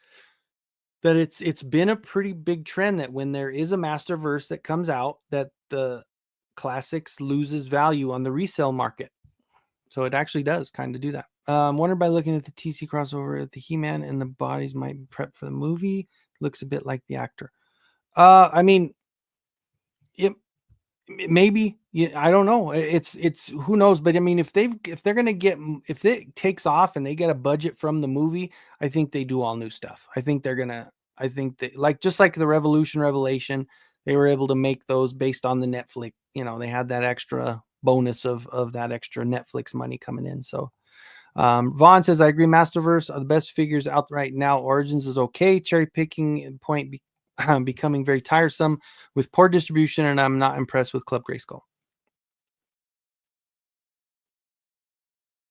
that it's been a pretty big trend that when there is a Masterverse that comes out, that the Classics loses value on the resale market. So it actually does kind of do that. Wonder by looking at the TC crossover, the He-Man and the bodies might be prepped for the movie. Looks a bit like the actor. Maybe, I don't know. It's who knows, but if it takes off and they get a budget from the movie, I think they do all new stuff. I think they just like the Revelation, they were able to make those based on the Netflix. They had that extra bonus of that extra Netflix money coming in. So Vaughn says, I agree. Masterverse are the best figures out right now. Origins is okay. Cherry picking point becoming very tiresome with poor distribution, and I'm not impressed with Club Grayskull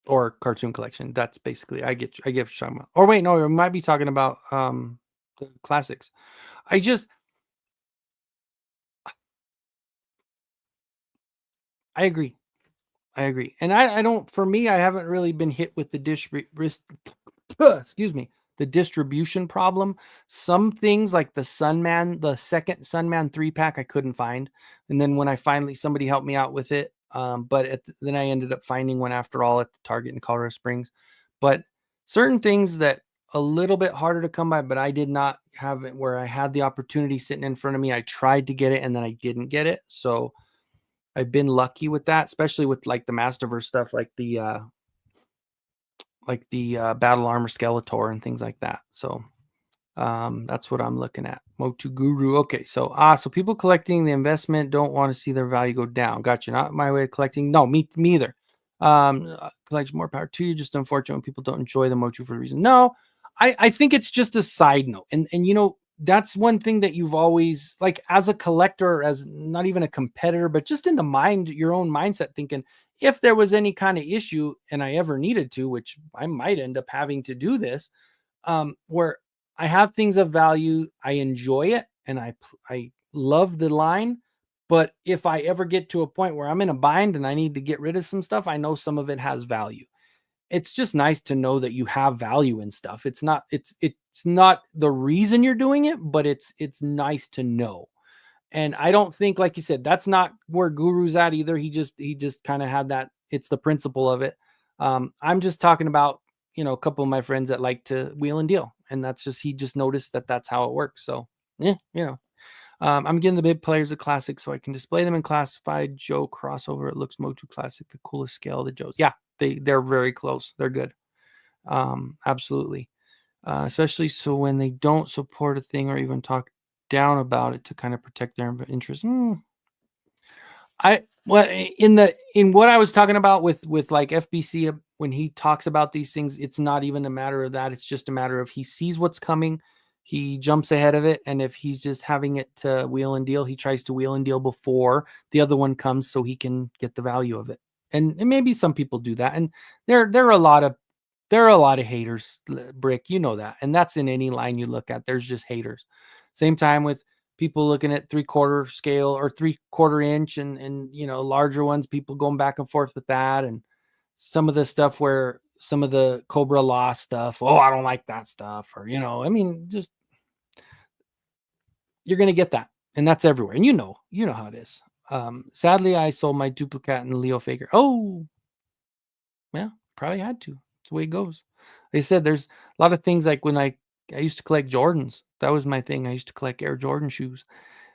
or Cartoon Collection. That's basically I get what you're talking about. Or wait, no, we might be talking about the classics. I just I agree. I agree. And I don't, for me, I haven't really been hit with the excuse me, the distribution problem. Some things like the Sunman, the second Sunman 3-pack, I couldn't find. And then when I finally, somebody helped me out with it. But then I ended up finding one after all at the Target in Colorado Springs. But certain things that a little bit harder to come by, but I did not have it where I had the opportunity sitting in front of me. I tried to get it and then I didn't get it. So I've been lucky with that, especially with like the Masterverse stuff, like the Battle Armor Skeletor and things like that. So that's what I'm looking at. MOTU Guru. Okay, so so people collecting the investment don't want to see their value go down. Gotcha. Not my way of collecting. No, me either. Collection more power to you. Just unfortunate when people don't enjoy the MOTU for a reason. No, I think it's just a side note, and you know that's one thing that you've always like as a collector, as not even a competitor, but just in the mind, your own mindset, thinking if there was any kind of issue and I ever needed to, which I might end up having to do this, where I have things of value, I enjoy it, and I love the line. But if I ever get to a point where I'm in a bind and I need to get rid of some stuff, I know some of it has value. It's just nice to know that you have value in stuff. It's not the reason you're doing it, but it's nice to know. And I don't think, like you said, that's not where Guru's at either. He just kind of had that. It's the principle of it. I'm just talking about, you know, a couple of my friends that like to wheel and deal, and that's just he just noticed that that's how it works. So yeah, you know, I'm getting the big players of classic so I can display them in classified Joe crossover. It looks MOTU classic, the coolest scale of the Joes. Yeah, they're very close. They're good. Absolutely. Especially so when they don't support a thing or even talk down about it to kind of protect their interests. I well in what I was talking about with like FBC when he talks about these things, it's not even a matter of that. It's just a matter of he sees what's coming, he jumps ahead of it, and if he's just having it to wheel and deal, he tries to wheel and deal before the other one comes so he can get the value of it. And maybe some people do that, and there are a lot of haters, Brick. You know that, and that's in any line you look at. There's just haters. Same time with people looking at 3/4 scale or 3/4 inch and you know larger ones. People going back and forth with that, and some of the stuff where some of the Cobra Law stuff. Oh, I don't like that stuff, or you know, I mean, just you're gonna get that, and that's everywhere. And you know how it is. Sadly, I sold my duplicate and Leo Faker. Oh, yeah, probably had to. It's the way it goes. They said there's a lot of things like when I used to collect Jordans. That was my thing. I used to collect Air Jordan shoes.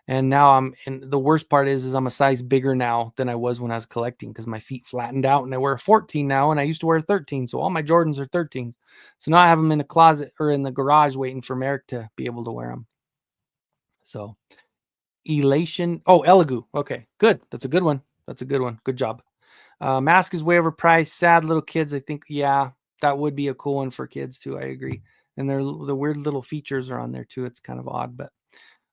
And now and the worst part is I'm a size bigger now than I was when I was collecting because my feet flattened out and I wear a 14 now and I used to wear a 13. So all my Jordans are 13. So now I have them in the closet or in the garage waiting for Merrick to be able to wear them. So elation. Oh, Elegoo. Okay, good. That's a good one. That's a good one. Good job. Mask is way overpriced. Sad little kids. I think, yeah, that would be a cool one for kids too. I agree. And the weird little features are on there too. It's kind of odd, but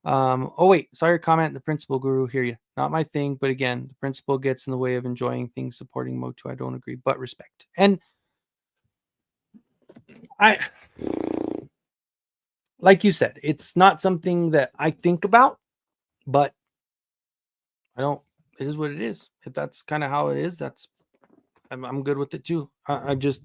oh wait, saw your comment. The principal guru, hear you. Not my thing, but again, the principal gets in the way of enjoying things, supporting MOTU. I don't agree, but respect. And I, like you said, it's not something that I think about, but I don't. It is what it is. If that's kind of how it is, I'm good with it too. I just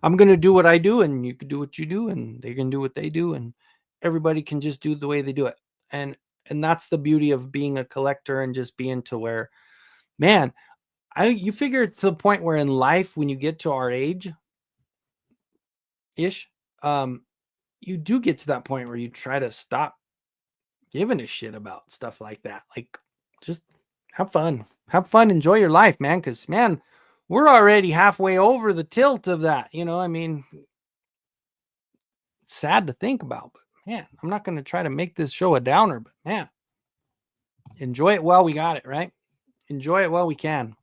I'm gonna do what I do, and you can do what you do, and they can do what they do, and everybody can just do the way they do it. And that's the beauty of being a collector and just being to where, man, you figure it's to the point where in life when you get to our age ish, you do get to that point where you try to stop giving a shit about stuff like that. Like just have fun, enjoy your life, man. Because man, we're already halfway over the tilt of that. You know, I mean, it's sad to think about, but man, I'm not going to try to make this show a downer, but man, enjoy it while we got it, right? Enjoy it while we can.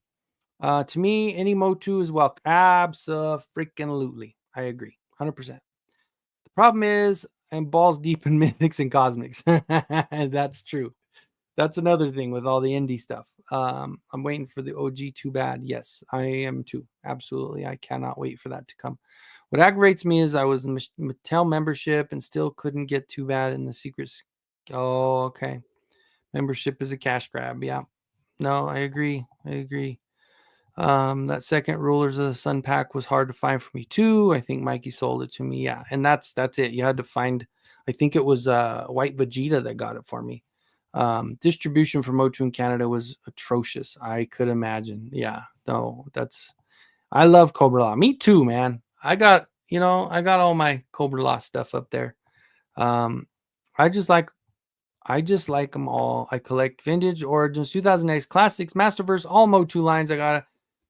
To me, any MOTU is welcome. Abso-freaking-lutely. I agree. 100%. The problem is I'm balls deep in mythics and cosmics. That's true. That's another thing with all the indie stuff. I'm waiting for the OG too bad. Yes, I am too. Absolutely. I cannot wait for that to come. What aggravates me is I was in Mattel membership and still couldn't get too bad in the secrets. Oh, okay. Membership is a cash grab. Yeah. No, I agree. I agree. That second Rulers of the Sun pack was hard to find for me too. I think Mikey sold it to me. Yeah, and that's it. You had to find. I think it was White Vegeta that got it for me. Distribution for MOTU in Canada was atrocious. I could imagine. Yeah, no, that's. I love Cobra Law. Me too, man. I got all my Cobra Law stuff up there. Um, I just like them all. I collect Vintage, Origins, 2000X, Classics, Masterverse, all MOTU lines. I got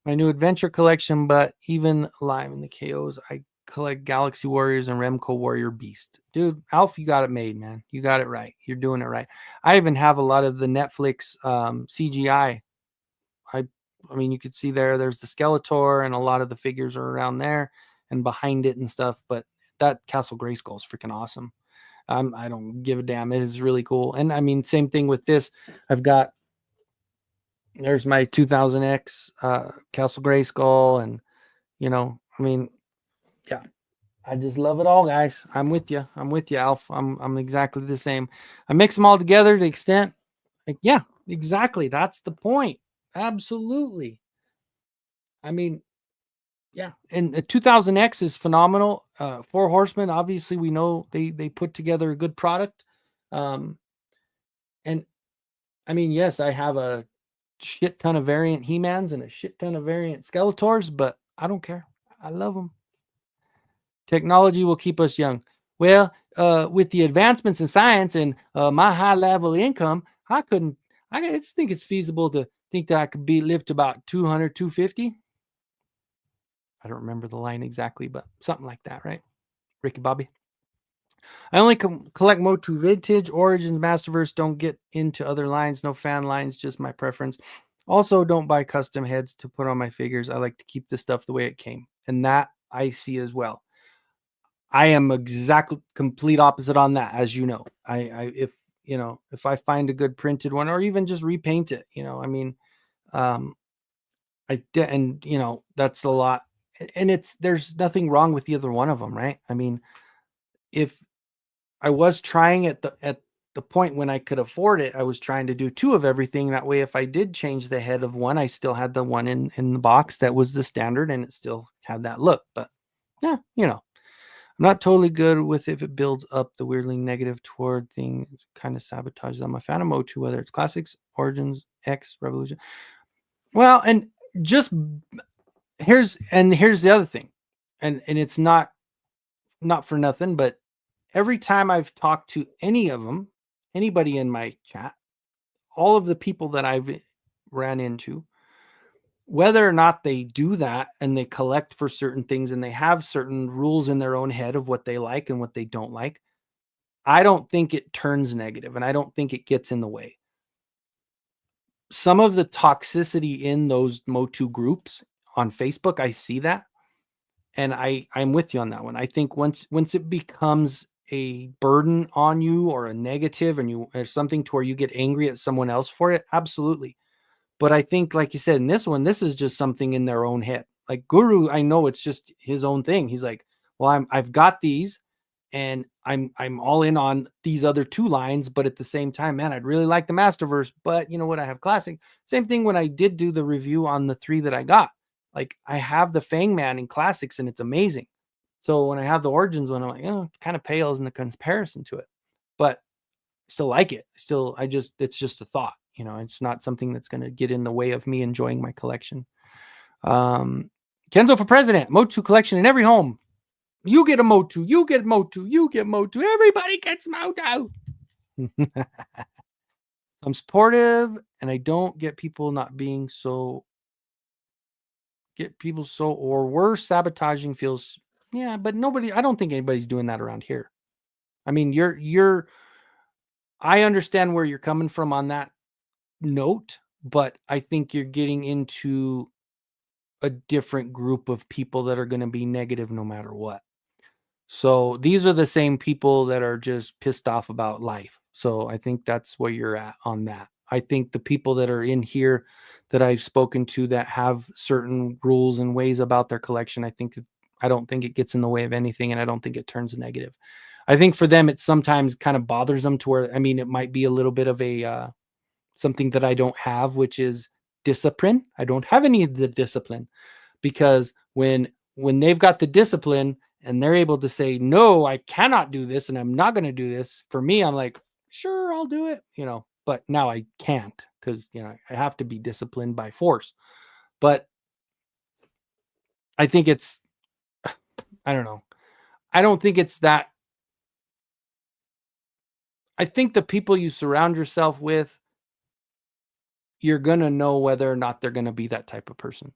my new Adventure collection, but even live in the KOs, I collect Galaxy Warriors and Remco Warrior Beast. Dude, Alf, you got it made, man. You got it right. You're doing it right. I even have a lot of the Netflix CGI. I mean, you could see there's the Skeletor, and a lot of the figures are around there and behind it and stuff. But that Castle Grayskull is freaking awesome. I don't give a damn. It is really cool. And I mean, same thing with this. There's my 2000X Castle Grayskull. And, I mean, yeah, I just love it all, guys. I'm with you. I'm with you, Alf. I'm exactly the same. I mix them all together to the extent. Like, yeah, exactly. That's the point. Absolutely. I mean, yeah. And 2000X is phenomenal. Four Horsemen, obviously, we know they put together a good product. Um, and I mean, yes, I have a shit ton of variant He-Mans and a shit ton of variant Skeletors, but I don't care. I love them. Technology will keep us young. Well, with the advancements in science and my high level income, I just think it's feasible to think that I could live to about 200, 250. I don't remember the line exactly, but something like that, right? Ricky Bobby. I only collect MOTU Vintage, Origins, Masterverse. Don't get into other lines. No fan lines, just my preference. Also, don't buy custom heads to put on my figures. I like to keep the stuff the way it came. And that I see as well. I am exactly complete opposite on that, as you know. If I find a good printed one or even just repaint it, I mean, um, that's a lot. And there's nothing wrong with either one of them, right? I mean, if I was trying at the point when I could afford it, I was trying to do two of everything. That way, if I did change the head of one, I still had the one in the box that was the standard, and it still had that look. But yeah, I'm not totally good with if it builds up the weirdly negative toward things, kind of sabotages. I'm a fan of MOTU, whether it's Classics, Origins, X, Revolution. Well, and just here's the other thing, and it's not for nothing, but every time I've talked to any of them, anybody in my chat, all of the people that I've ran into, whether or not they do that and they collect for certain things and they have certain rules in their own head of what they like and what they don't like, I don't think it turns negative and I don't think it gets in the way. Some of the toxicity in those MOTU groups on Facebook, I see that. And I'm with you on that one. I think once it becomes a burden on you or a negative and or something to where you get angry at someone else for it, absolutely. But I think, like you said, in this one, this is just something in their own head. Like Guru, I know it's just his own thing. He's like, well, I've got these and I'm all in on these other two lines, but at the same time, man, I'd really like the Masterverse, but you know what? I have Classic. Same thing when I did do the review on the three that I got. Like I have the Fang Man in Classics and it's amazing. So when I have the Origins one, I'm like, it kind of pales in the comparison to it, but still like it. It's just a thought, it's not something that's going to get in the way of me enjoying my collection. Kenzo for president, MOTU collection in every home. You get a MOTU, you get MOTU, you get MOTU. Everybody gets MOTU. I'm supportive and I don't get people not being so or worse sabotaging feels. Yeah, but I don't think anybody's doing that around here. I mean, I understand where you're coming from on that note, but I think you're getting into a different group of people that are going to be negative no matter what. So these are the same people that are just pissed off about life. So I think that's where you're at on that. I think the people that are in here that I've spoken to that have certain rules and ways about their collection, I don't think it gets in the way of anything, and I don't think it turns negative. I think for them, it sometimes kind of bothers them to where, I mean, it might be a little bit of a something that I don't have, which is discipline. I don't have any of the discipline, because when they've got the discipline and they're able to say, no, I cannot do this and I'm not going to do this. For me, I'm like, sure, I'll do it, but now I can't, because, I have to be disciplined by force. But I think I don't know. I don't think it's that. I think the people you surround yourself with, you're going to know whether or not they're going to be that type of person.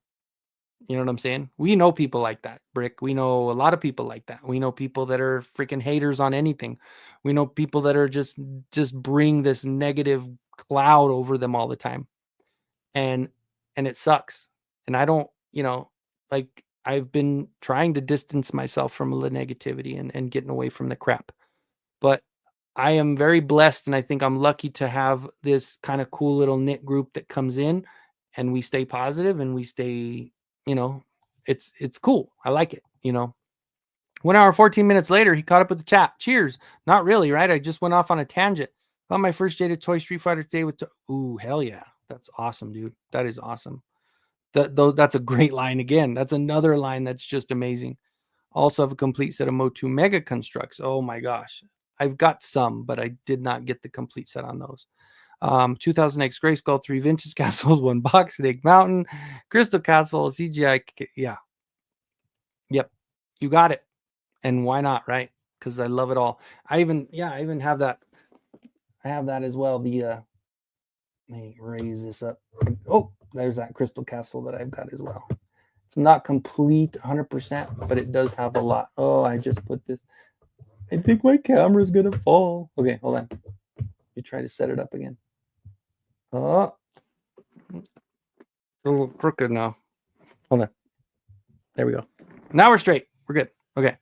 You know what I'm saying? We know people like that, Brick. We know a lot of people like that. We know people that are freaking haters on anything. We know people that are just bring this negative cloud over them all the time. And it sucks. And I don't, like, I've been trying to distance myself from the negativity and getting away from the crap. But I am very blessed, and I think I'm lucky to have this kind of cool little knit group that comes in, and we stay positive and we stay, it's cool. I like it. 1 hour, 14 minutes later, he caught up with the chat. Cheers. Not really, right? I just went off on a tangent. On my first day to Toy Street Fighter today ooh, hell yeah. That's awesome, dude. That is awesome. That's a great line again. That's another line that's just amazing. Also have a complete set of MOTU Mega Constructs. Oh my gosh. I've got some, but I did not get the complete set on those. 2000X Grayskull, 3 Vintage Castles, 1 Box, Snake Mountain, Crystal Castle, CGI. Yeah. Yep. You got it. And why not, right? Because I love it all. I even have that. I have that as well. Let me raise this up. Oh, there's that Crystal Castle that I've got as well. It's not complete 100%, but it does have a lot. Oh, I just put this. I think my camera's going to fall. Okay, hold on. You try to set it up again. Oh, it's a little crooked now. Hold on. There we go. Now we're straight. We're good. Okay.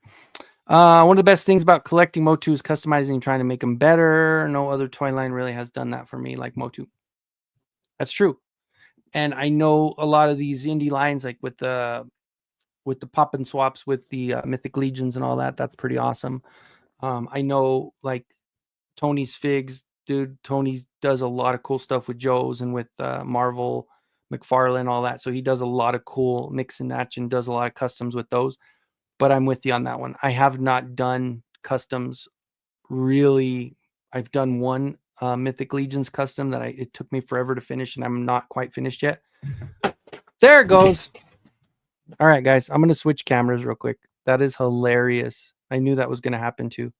One of the best things about collecting MOTU is customizing and trying to make them better. No other toy line really has done that for me like MOTU. That's true. And I know a lot of these indie lines, like with the pop and swaps with the Mythic Legions and all that, that's pretty awesome. I know, like, Tony's Figs, dude. Tony does a lot of cool stuff with Joe's and with Marvel, McFarlane, all that. So he does a lot of cool mix and match and does a lot of customs with those. But I'm with you on that one. I have not done customs really. I've done one Mythic Legions custom that it took me forever to finish, and I'm not quite finished yet. There it goes. All right, guys, I'm going to switch cameras real quick. That is hilarious. I knew that was going to happen too.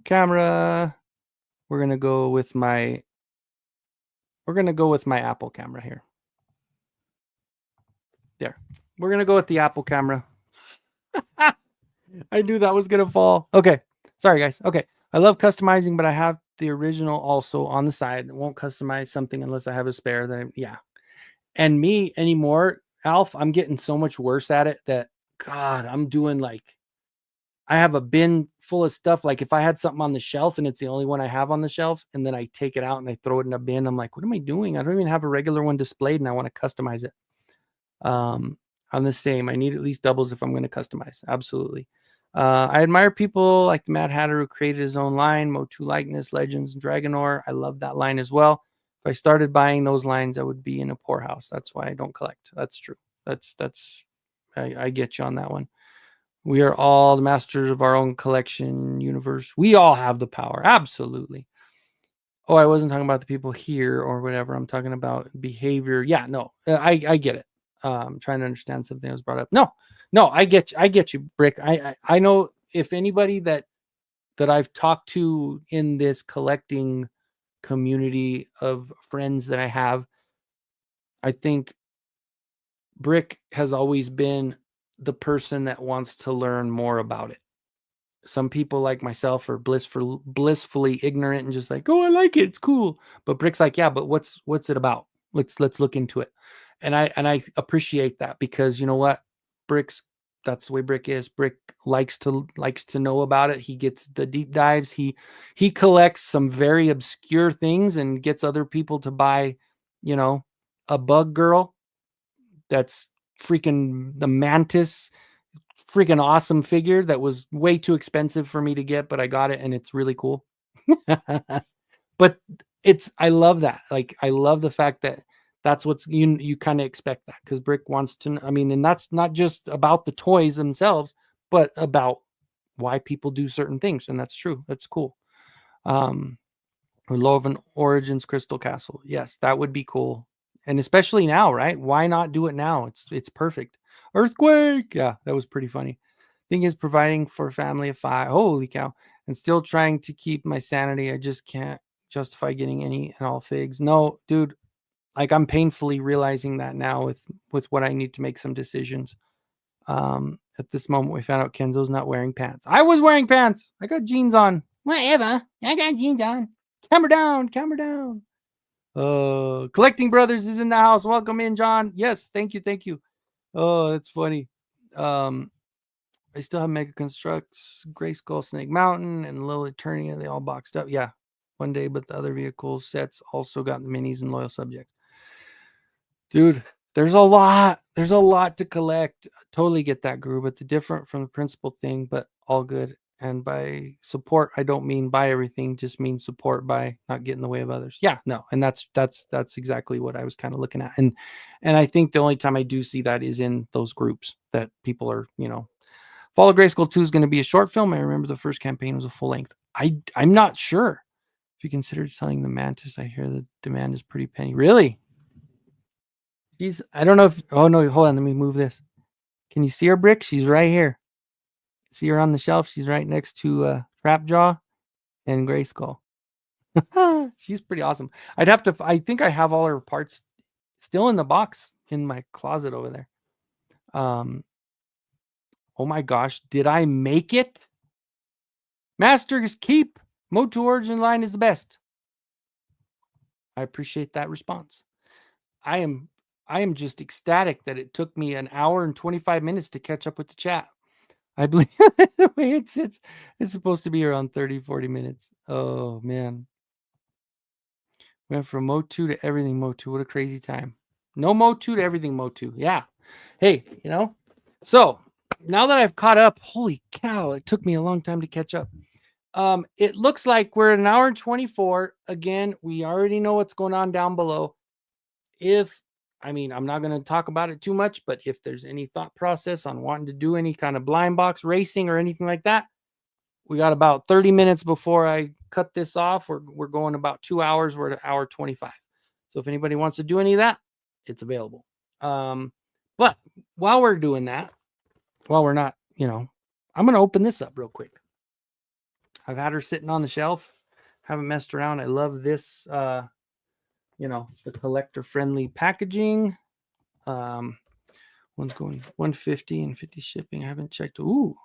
Camera. We're going to go with my Apple camera here. There. We're going to go with the Apple camera. I knew that was going to fall. Okay. Sorry, guys. Okay. I love customizing, but I have the original also on the side. I won't customize something unless I have a spare. Yeah. And me anymore, Alf, I'm getting so much worse at it that, God, I'm doing like, I have a bin full of stuff. Like if I had something on the shelf and it's the only one I have on the shelf, and then I take it out and I throw it in a bin, I'm like, what am I doing? I don't even have a regular one displayed and I want to customize it. I'm the same. I need at least doubles if I'm going to customize. Absolutely. I admire people like the Mad Hatter who created his own line, MOTU Likeness, Legends, and Dragonor. I love that line as well. If I started buying those lines, I would be in a poorhouse. That's why I don't collect. That's true. I get you on that one. We are all the masters of our own collection universe. We all have the power. Absolutely. Oh, I wasn't talking about the people here or whatever. I'm talking about behavior. Yeah, no, I get it. Trying to understand something that was brought up. No, I get you, Brick. I know if anybody that I've talked to in this collecting community of friends that I have, I think Brick has always been the person that wants to learn more about it. Some people like myself are blissfully ignorant and just like, oh, I like it, it's cool. But Brick's like, yeah, but what's it about? let's look into it. And I appreciate that, because you know what? Brick's That's the way Brick is. Brick likes to know about it. He gets the deep dives. He collects some very obscure things and gets other people to buy, you know, a bug girl that's freaking the mantis, freaking awesome figure that was way too expensive for me to get, but I got it and it's really cool. But I love that. Like, I love the fact that that's what's you kind of expect that, because Brick wants to, I mean, and that's not just about the toys themselves, but about why people do certain things. And that's true. That's cool. Um, Love and Origins Crystal Castle. Yes, that would be cool. And especially now, right? Why not do it now? It's perfect. Earthquake. Yeah, that was pretty funny. Thing is, providing for a family of 5. Holy cow. And still trying to keep my sanity. I just can't justify getting any and all figs. No, dude, like, I'm painfully realizing that now with what I need to make some decisions. At this moment, we found out Kenzo's not wearing pants. I was wearing pants. I got jeans on. Whatever. I got jeans on. Camera down. Camera down. Collecting Brothers is in the house. Welcome in, John. Yes, thank you. Thank you. Oh, that's funny. I still have Mega Constructs, Gray Skull, Snake Mountain, and Little Eternia. They all boxed up. Yeah, one day, but the other vehicle sets also got the minis and loyal subjects. Dude, there's a lot. There's a lot to collect. Totally get that, Guru, but the different from the principal thing, but all good. And by support, I don't mean buy everything, just mean support by not getting in the way of others. Yeah, no, and that's exactly what I was kind of looking at. And I think the only time I do see that is in those groups that people are, Fall of Grayskull 2 is going to be a short film. I remember the first campaign was a full length. I'm not sure. If you considered selling the Mantis, I hear the demand is pretty penny. Really? I don't know if, oh no, hold on, let me move this. Can you see her, Brick? She's right here. See her on the shelf? She's right next to Trapjaw and Grayskull. She's pretty awesome. I think I have all her parts still in the box in my closet over there. Oh my gosh, did I make it? Masters Keep MOTU Origin line is the best. I appreciate that response. I am just ecstatic that it took me an hour and 25 minutes to catch up with the chat. I believe the way it sits, it's supposed to be around 30-40 minutes. Oh man. Went from MOTU to everything MOTU. What a crazy time. No MOTU to everything MOTU. Yeah. Hey, so now that I've caught up, holy cow, it took me a long time to catch up. It looks like we're at an hour and 24. Again, we already know what's going on down below. I'm not going to talk about it too much, but if there's any thought process on wanting to do any kind of blind box racing or anything like that, we got about 30 minutes before I cut this off. We're going about 2 hours. We're at an hour 25. So if anybody wants to do any of that, it's available. But while we're doing that, while we're not, I'm going to open this up real quick. I've had her sitting on the shelf. Haven't messed around. I love this, the collector friendly packaging. One's going 150 and 50 shipping. I haven't checked. Ooh,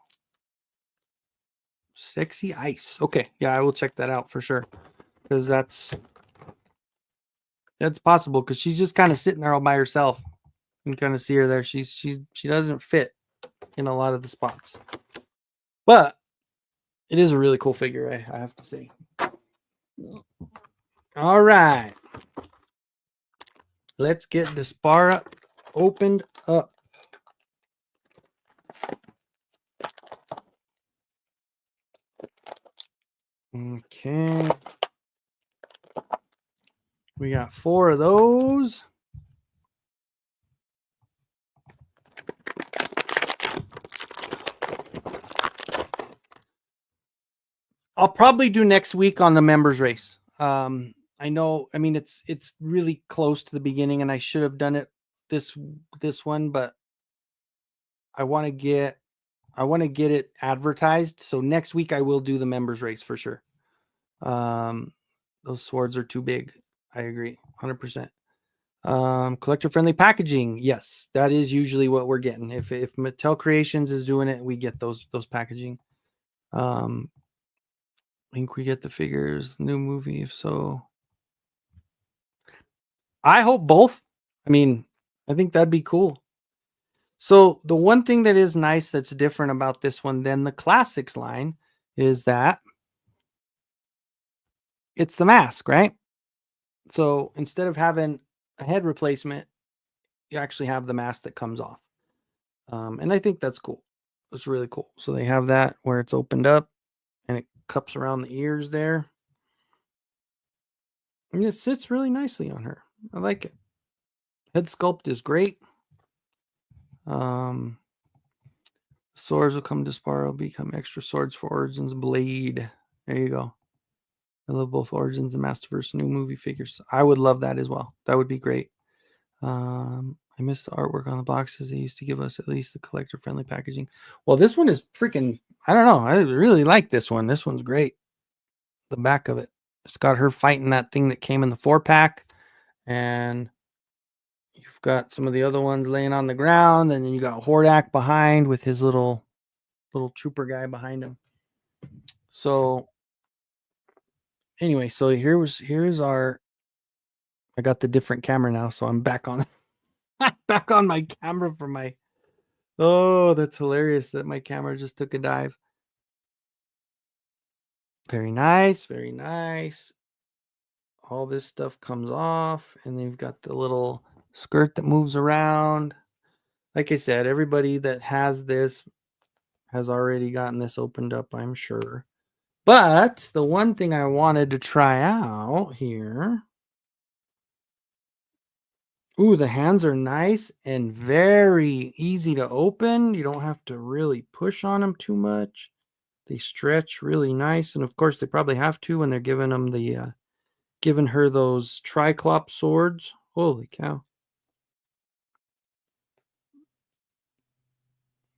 sexy ice. Okay, yeah, I will check that out for sure, because that's possible, because she's just kind of sitting there all by herself. You can kind of see her there. She doesn't fit in a lot of the spots, but it is a really cool figure, I have to say. All right, let's get the Spara opened up. Okay. We got 4 of those. I'll probably do next week on the members race. I know, it's really close to the beginning, and I should have done it this one, but I want to get it advertised. So next week I will do the members race for sure. Those swords are too big. I agree 100%. Collector friendly packaging. Yes, that is usually what we're getting. If Mattel Creations is doing it, we get those packaging. I think we get the figures, new movie. If so, I hope both. I mean, I think that'd be cool. So the one thing that is nice that's different about this one than the classics line is that it's the mask, right? So instead of having a head replacement, you actually have the mask that comes off. And I think that's cool. It's really cool. So they have that where it's opened up and it cups around the ears there. And it sits really nicely on her. I like it. Head sculpt is great. Um, Swords will come to Sparrow, become extra swords for Origin's Blade. There you go. I love both Origins and Masterverse new movie figures. I would love that as well. That would be great. I missed the artwork on the boxes. They used to give us at least the collector friendly packaging. Well, this one is freaking, I don't know. I really like this one. This one's great. The back of it. It's got her fighting that thing that came in the 4-pack. And you've got some of the other ones laying on the ground. And then you got Hordak behind with his little trooper guy behind him. So anyway, so here's our, I got the different camera now, so I'm back on back on my camera for my, oh, that's hilarious that my camera just took a dive. Very nice, very nice. All this stuff comes off, and then you've got the little skirt that moves around. Like I said, everybody that has this has already gotten this opened up, I'm sure. But the one thing I wanted to try out here. Ooh, the hands are nice and very easy to open. You don't have to really push on them too much. They stretch really nice, and of course they probably have to when they're giving them the giving her those Triclops swords. Holy cow.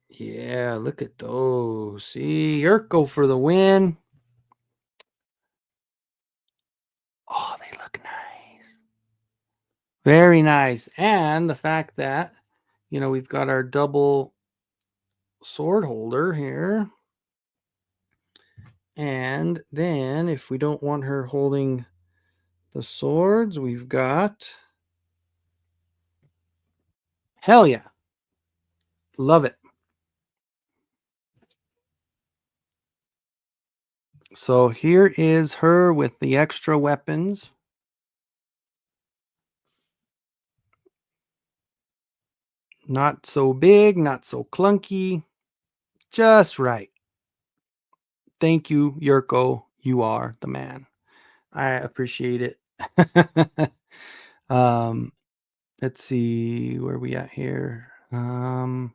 Yeah, look at those. See, Yurko for the win. Oh, they look nice. Very nice. And the fact that, we've got our double sword holder here. And then if we don't want her holding the swords, we've got, hell yeah. Love it. So here is her with the extra weapons. Not so big, not so clunky, just right. Thank you, Yurko. You are the man. I appreciate it. um, let's see where we at here. Nope,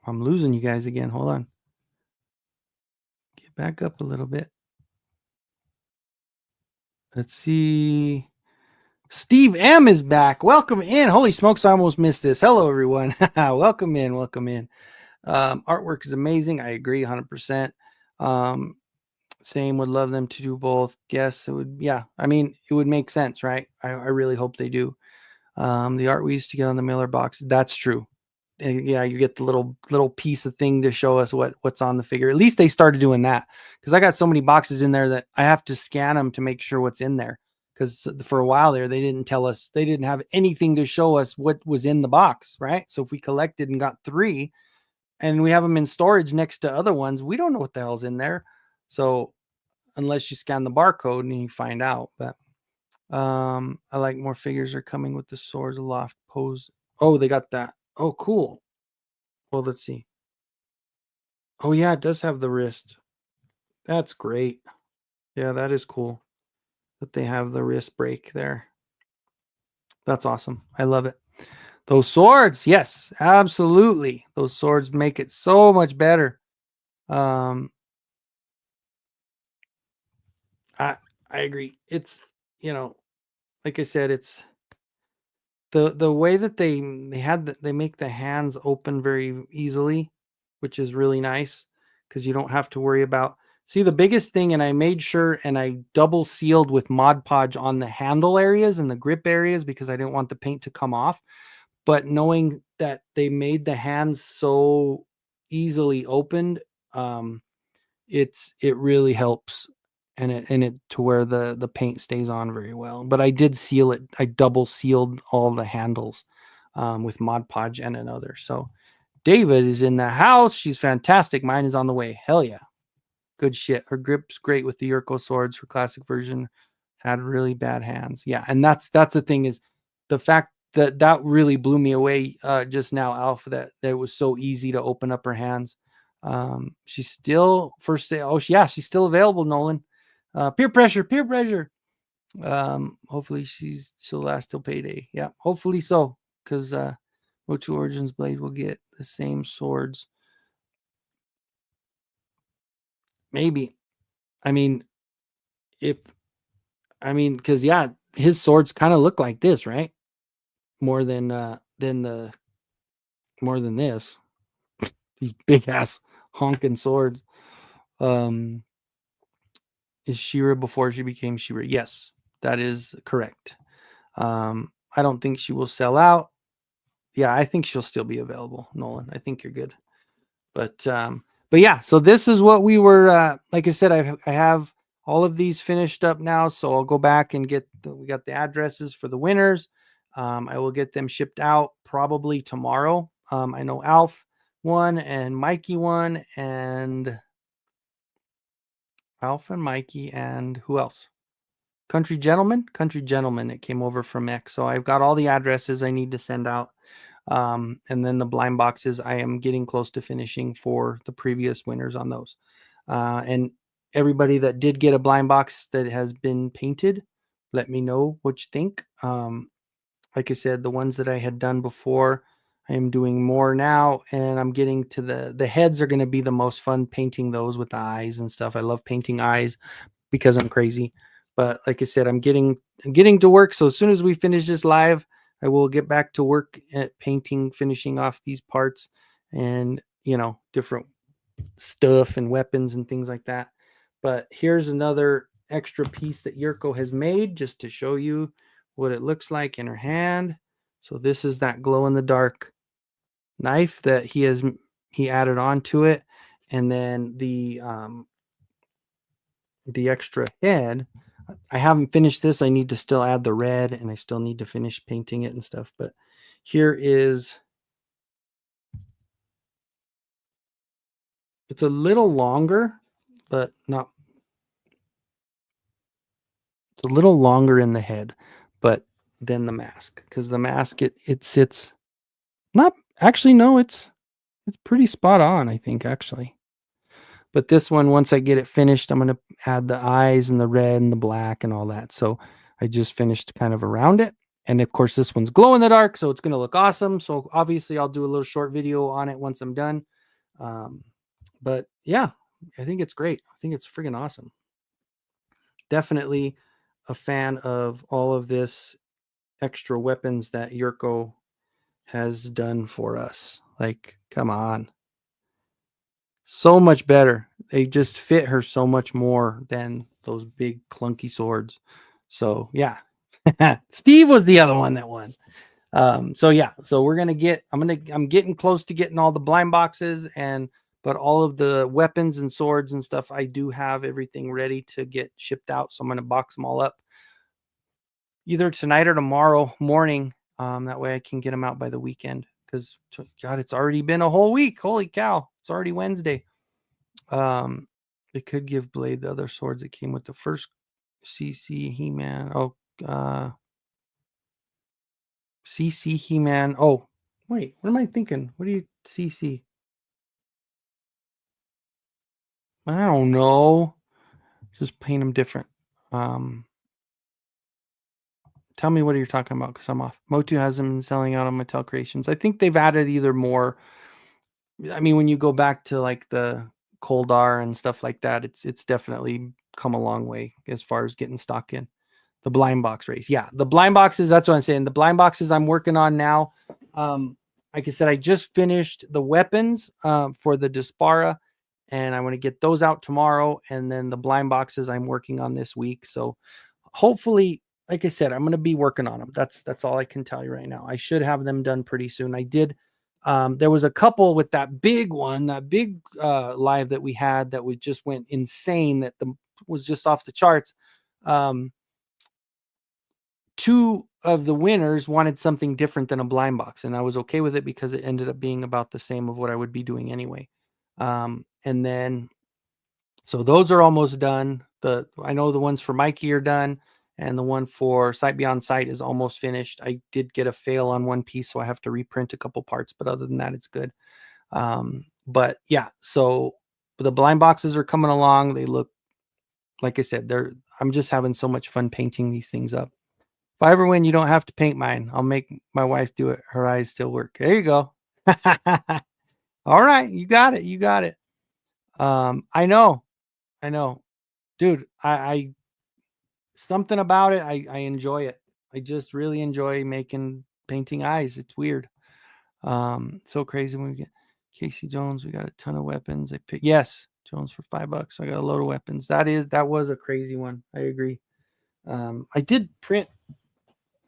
I'm losing you guys again. Hold on. Get back up a little bit. Let's see. Steve M is back. Welcome in. Holy smokes, I almost missed this. Hello, everyone. Welcome in. Welcome in. Artwork is amazing. I agree 100%. Same, would love them to do both. Yes, it would. Yeah, I mean, it would make sense, right? I really hope they do. The art we used to get on the mailer box, that's true. Yeah, you get the little piece of thing to show us what's on the figure. At least they started doing that, because I got so many boxes in there that I have to scan them to make sure what's in there. Because for a while there, they didn't tell us, they didn't have anything to show us what was in the box, right? So if we collected and got 3 and we have them in storage next to other ones, we don't know what the hell's in there. So unless you scan the barcode and you find out. But I like more figures are coming with the swords aloft pose. Oh, they got that. Oh, cool. Well, let's see. Oh yeah, it does have the wrist. That's great. Yeah, that is cool that they have the wrist break there. That's awesome. I love it. Those swords, yes, absolutely. Those swords make it so much better. I agree. It's, like I said, it's the way that they they make the hands open very easily, which is really nice, because you don't have to worry about, see, the biggest thing, and I made sure and I double sealed with Mod Podge on the handle areas and the grip areas because I didn't want the paint to come off. But knowing that they made the hands so easily opened, it really helps. and it to where the paint stays on very well. But I did seal it. I double sealed all the handles with Mod Podge and another. So David is in the house. She's fantastic. Mine is on the way. Hell yeah. Good shit. Her grip's great with the Yurko swords. Her classic version had really bad hands. Yeah, and that's the thing, is the fact that really blew me away just now, Alpha, that it was so easy to open up her hands. She's still for sale. Oh, yeah, she's still available, Nolan. Peer pressure, peer pressure. Hopefully she'll last till payday. Yeah, hopefully so, because MOTU Origins Blade will get the same swords. Maybe. I mean, because yeah, his swords kind of look like this, right? More than this. These big ass honking swords. Is Shira before she became Shira? Yes, that is correct. I don't think she will sell out. Yeah, I think she'll still be available, Nolan. I think you're good. But yeah, so this is what we were like I said, I have all of these finished up now, so I'll go back and we got the addresses for the winners. I will get them shipped out probably tomorrow. I know Alf won and Mikey won, and Alf and Mikey, and who else? Country Gentleman. It came over from X. So I've got all the addresses I need to send out. And then the blind boxes, I am getting close to finishing for the previous winners on those. And everybody that did get a blind box that has been painted, let me know what you think. Like I said, the ones that I had done before, I am doing more now, and I'm getting to the heads are going to be the most fun, painting those with the eyes and stuff. I love painting eyes because I'm crazy. But like I said, I'm getting to work. So as soon as we finish this live, I will get back to work at painting, finishing off these parts, and different stuff and weapons and things like that. But here's another extra piece that Yurko has made just to show you what it looks like in her hand. So this is that glow in the dark knife that he added onto it, and then the extra head. I haven't finished this. I need to still add the red, and I still need to finish painting it and stuff. But here is, it's a little longer, but not, it's a little longer in the head, but then the mask, because the mask, it sits not actually, no, it's pretty spot on, I think, actually. But this one, once I get it finished, I'm going to add the eyes and the red and the black and all that. So I just finished kind of around it. And of course, this one's glow in the dark, so it's going to look awesome. So obviously, I'll do a little short video on it once I'm done. But yeah, I think it's great. I think it's freaking awesome. Definitely a fan of all of this extra weapons that Yurko has done for us. Like, come on. So much better. They just fit her so much more than those big clunky swords. So yeah. Steve was the other one that won. So yeah, so I'm getting close to getting all the blind boxes, but all of the weapons and swords and stuff, I do have everything ready to get shipped out. So I'm gonna box them all up either tonight or tomorrow morning. That way I can get them out by the weekend, because God, it's already been a whole week. Holy cow, it's already Wednesday. They could give Blade the other swords that came with the first CC He-Man. CC He-Man. Oh, wait, what am I thinking? What do you CC? I don't know. Just paint them different. Tell me what you're talking about, because I'm off. MOTU has them selling out on Mattel Creations. I think they've added either more. I mean, when you go back to like the Coldar and stuff like that, it's definitely come a long way as far as getting stock in. The blind box race. Yeah, the blind boxes, that's what I'm saying. The blind boxes I'm working on now. Like I said, I just finished the weapons for the Dispara, and I want to get those out tomorrow. And then the blind boxes I'm working on this week. So hopefully, like I said, I'm going to be working on them. That's all I can tell you right now. I should have them done pretty soon. I did. There was a couple with that big one, that big live that we had that just went insane, that the was just off the charts. Um, Two of the winners wanted something different than a blind box, and I was okay with it because it ended up being about the same of what I would be doing anyway. And then, so those are almost done. I know the ones for Mikey are done, and the one for Sight Beyond Sight is almost finished. I did get a fail on one piece, so I have to reprint a couple parts, but other than that, it's good. But yeah, so the blind boxes are coming along. They look, like I said, I'm just having so much fun painting these things up. If I ever win, you don't have to paint mine. I'll make my wife do it. Her eyes still work. There you go. All right, you got it. You got it. I know, dude. I something about it. I enjoy it. I just really enjoy painting eyes. It's weird. So crazy when we get Casey Jones. We got a ton of weapons. Yes, Jones for $5. I got a load of weapons. That was a crazy one. I agree. I did print.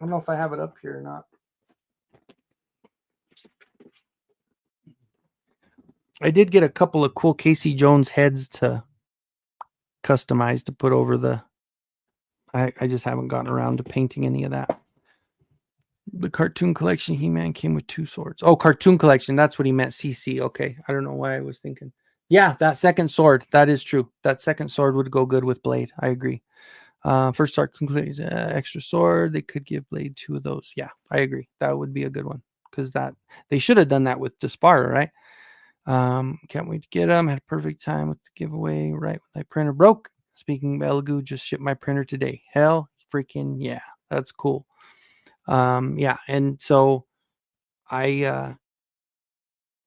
I don't know if I have it up here or not. I did get a couple of cool Casey Jones heads to customize to put over the. I just haven't gotten around to painting any of that. The cartoon collection He-Man came with 2 swords. Oh, cartoon collection. That's what he meant. CC. Okay. I don't know why I was thinking. Yeah, that second sword. That is true. That second sword would go good with Blade. I agree. First start concludes extra sword. They could give Blade 2 of those. Yeah, I agree. That would be a good one because they should have done that with Despara, right? Can't wait to get them. Had a perfect time with the giveaway right when my printer broke. Speaking of Elegoo, just shipped my printer today. Hell freaking yeah. That's cool. Yeah, and so I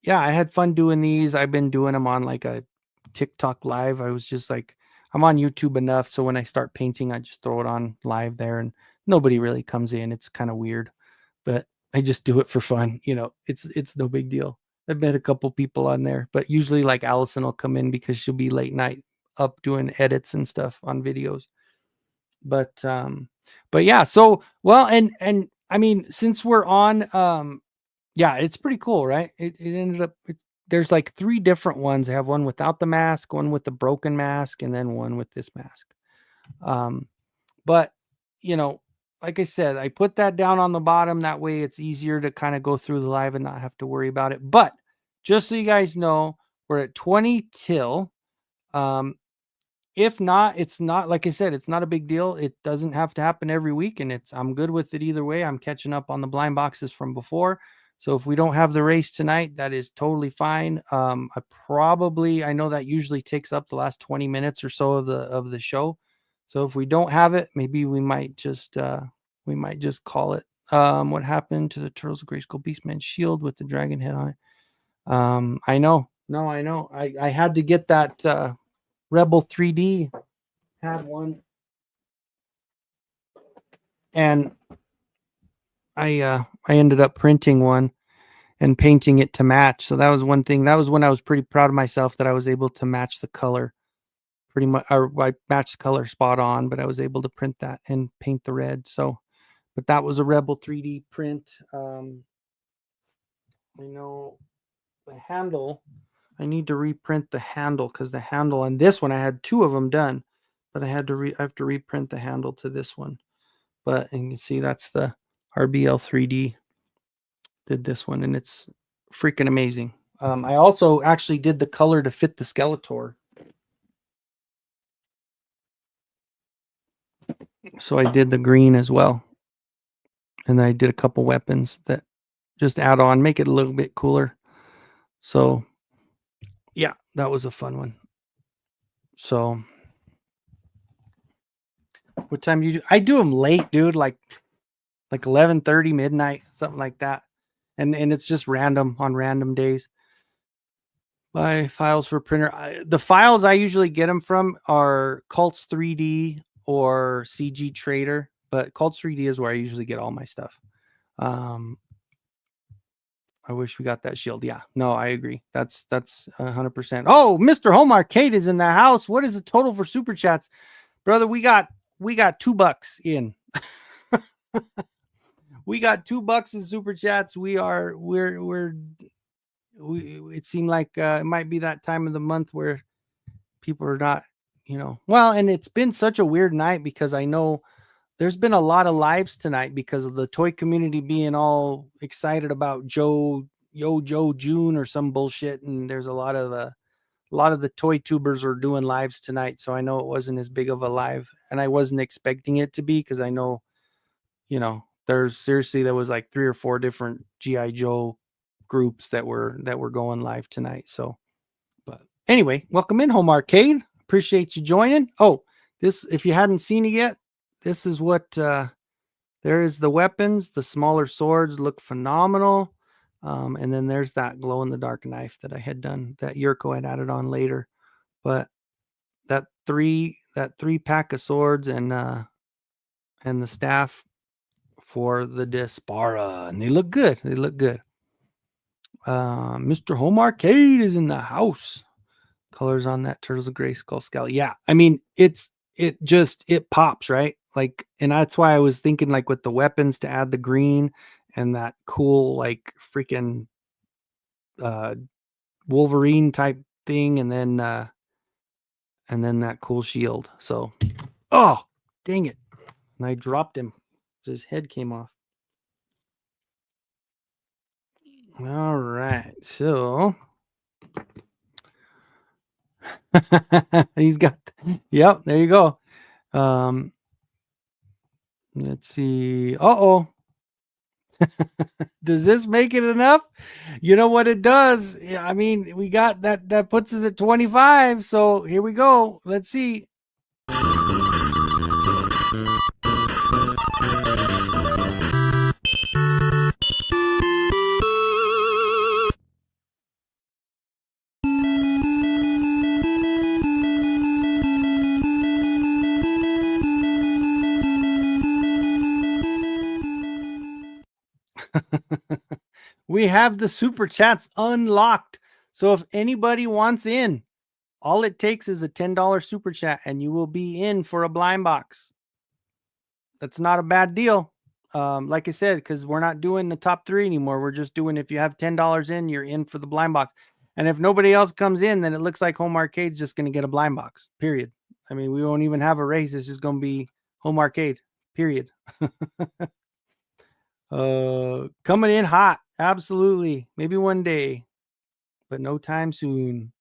had fun doing these. I've been doing them on like a TikTok live. I was just like, I'm on YouTube enough, so when I start painting, I just throw it on live there, and nobody really comes in. It's kind of weird, but I just do it for fun. It's no big deal. I've met a couple people on there, but usually like Allison will come in because she'll be late night up doing edits and stuff on videos. But yeah, so well, and I mean, since we're on, yeah, it's pretty cool, right? It ended up there's like 3 different ones. I have one without the mask, one with the broken mask, and then one with this mask. But like I said, I put that down on the bottom. That way it's easier to kind of go through the live and not have to worry about it. But just so you guys know, we're at 20 till. If not, it's not, like I said, it's not a big deal. It doesn't have to happen every week, and I'm good with it either way. I'm catching up on the blind boxes from before. So if we don't have the race tonight, that is totally fine. I know that usually takes up the last 20 minutes or so of the show. So if we don't have it, maybe we might just call it. What happened to the Turtles of Grayskull Beastman shield with the dragon head on it? I know. No, I know. I had to get that Rebel 3D had one, and I ended up printing one and painting it to match. So that was one thing. That was when I was pretty proud of myself that I was able to match the color pretty much, or I matched the color spot on, but I was able to print that and paint the red. So, but that was a Rebel 3D print. I know the handle, I need to reprint the handle because the handle on this one, I had 2 of them done, but I have to reprint the handle to this one. But and you can see that's the RBL 3D did this one, and it's freaking amazing. I also actually did the color to fit the Skeletor. So I did the green as well. And I did a couple weapons that just add on, make it a little bit cooler. So yeah, that was a fun one. So what time do you do? I do them late, dude, like 11:30, midnight, something like that. And it's just random on random days. My files for printer. The files I usually get them from are Cults 3D or CG Trader, but Cults 3D is where I usually get all my stuff. I wish we got that shield. Yeah, no, I agree. That's 100%. Oh, Mr. Home Arcade is in the house. What is the total for super chats, brother? We got $2 in. We got $2 in super chats. It seemed like it might be that time of the month where people are not well, and it's been such a weird night because I know there's been a lot of lives tonight because of the toy community being all excited about Joe June or some bullshit. And there's a lot of the toy tubers are doing lives tonight. So I know it wasn't as big of a live, and I wasn't expecting it to be, because I know, there was like 3 or 4 different GI Joe groups that were going live tonight. So, but anyway, welcome in Home Arcade. Appreciate you joining. Oh, this, if you hadn't seen it yet, this is what there is. The weapons, the smaller swords look phenomenal. And then there's that glow in the dark knife that I had done, that Yurko had added on later. But that three pack of swords and the staff for the Dispara, and they look good. Mr. Home Arcade is in the house. Colors on that Turtles of Grayskull Scout. Yeah, I mean, it pops, right? Like, and that's why I was thinking, like, with the weapons, to add the green and that cool, like, freaking Wolverine type thing, and then that cool shield. So, oh, dang it. And I dropped him. His head came off. All right. So he's got, yep, there you go. Let's see. Uh-oh. Does this make it enough? You know what it does? I mean, we got that puts us at 25. So here we go. Let's see. We have the super chats unlocked. So if anybody wants in, all it takes is a $10 super chat and you will be in for a blind box. That's not a bad deal. Like I said, because we're not doing the top 3 anymore. We're just doing, if you have $10 in, you're in for the blind box. And if nobody else comes in, then it looks like Home Arcade's just going to get a blind box, period. I mean, we won't even have a race. It's just going to be Home Arcade, period. Coming in hot. Absolutely. Maybe one day, but no time soon.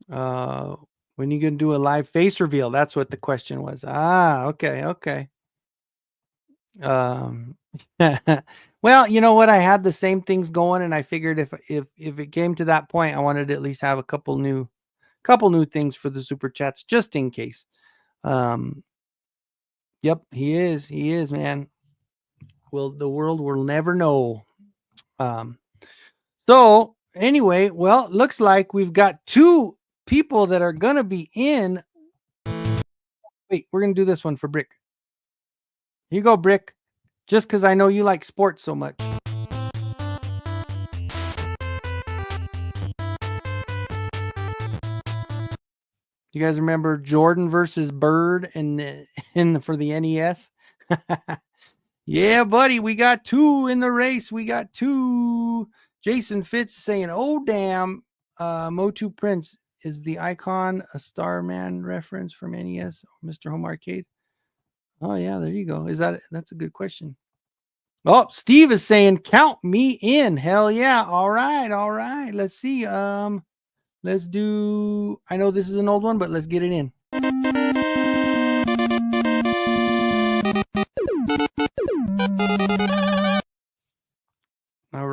When are you going to do a live face reveal? That's what the question was. Okay. Well, you know what? I had the same things going, and I figured if it came to that point, I wanted to at least have a couple new things for the super chats, just in case. Yep, he is, man. Well, the world will never know. So anyway, well, it looks like we've got 2 people that are gonna be in. Wait, we're gonna do this one for Brick. Here you go, Brick. Just because I know you like sports so much. You guys remember Jordan versus Bird for the NES? Yeah, buddy, we got 2 in the race. We got 2. Jason Fitz saying, "Oh damn, MOTU Prince is the icon a Starman reference from NES or Mr. Home Arcade?" Oh yeah, there you go. That's a good question. Oh, Steve is saying, "Count me in." Hell yeah. All right. Let's see. Let's do, I know this is an old one, but let's get it in. All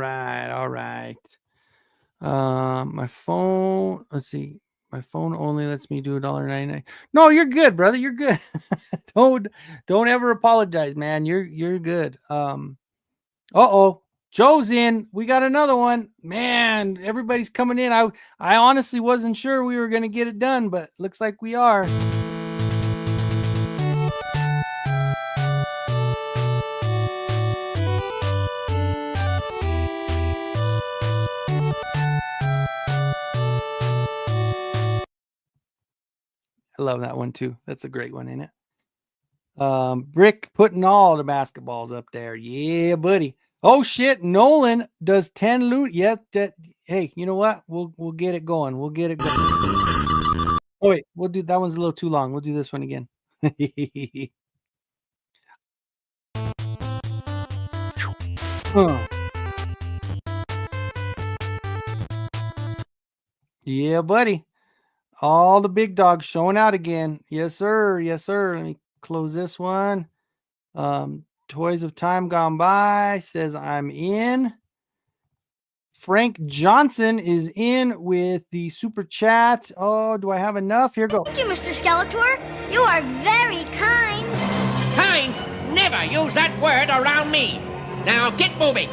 right. My phone, let's see. My phone only lets me do $1.99. No, you're good, brother. You're good. Don't ever apologize, man. You're good. Uh-oh. Joe's in. We got another one. Man, everybody's coming in. I honestly wasn't sure we were going to get it done, but looks like we are. I love that one too. That's a great one, ain't it? Brick putting all the basketballs up there. Yeah, buddy. Oh shit, Nolan does 10 loot. Yes, hey, you know what? We'll get it going. Oh wait, we'll do that one's a little too long. We'll do this one again. Huh. Yeah, buddy. All the big dogs showing out again. Yes, sir. Yes, sir. Let me close this one. Toys of Time Gone By says I'm in. Frank Johnson is in with the super chat. Oh, do I have enough? Here go. Thank you, Mr. Skeletor. You are very kind. Kind? Never use that word around me. Now get moving.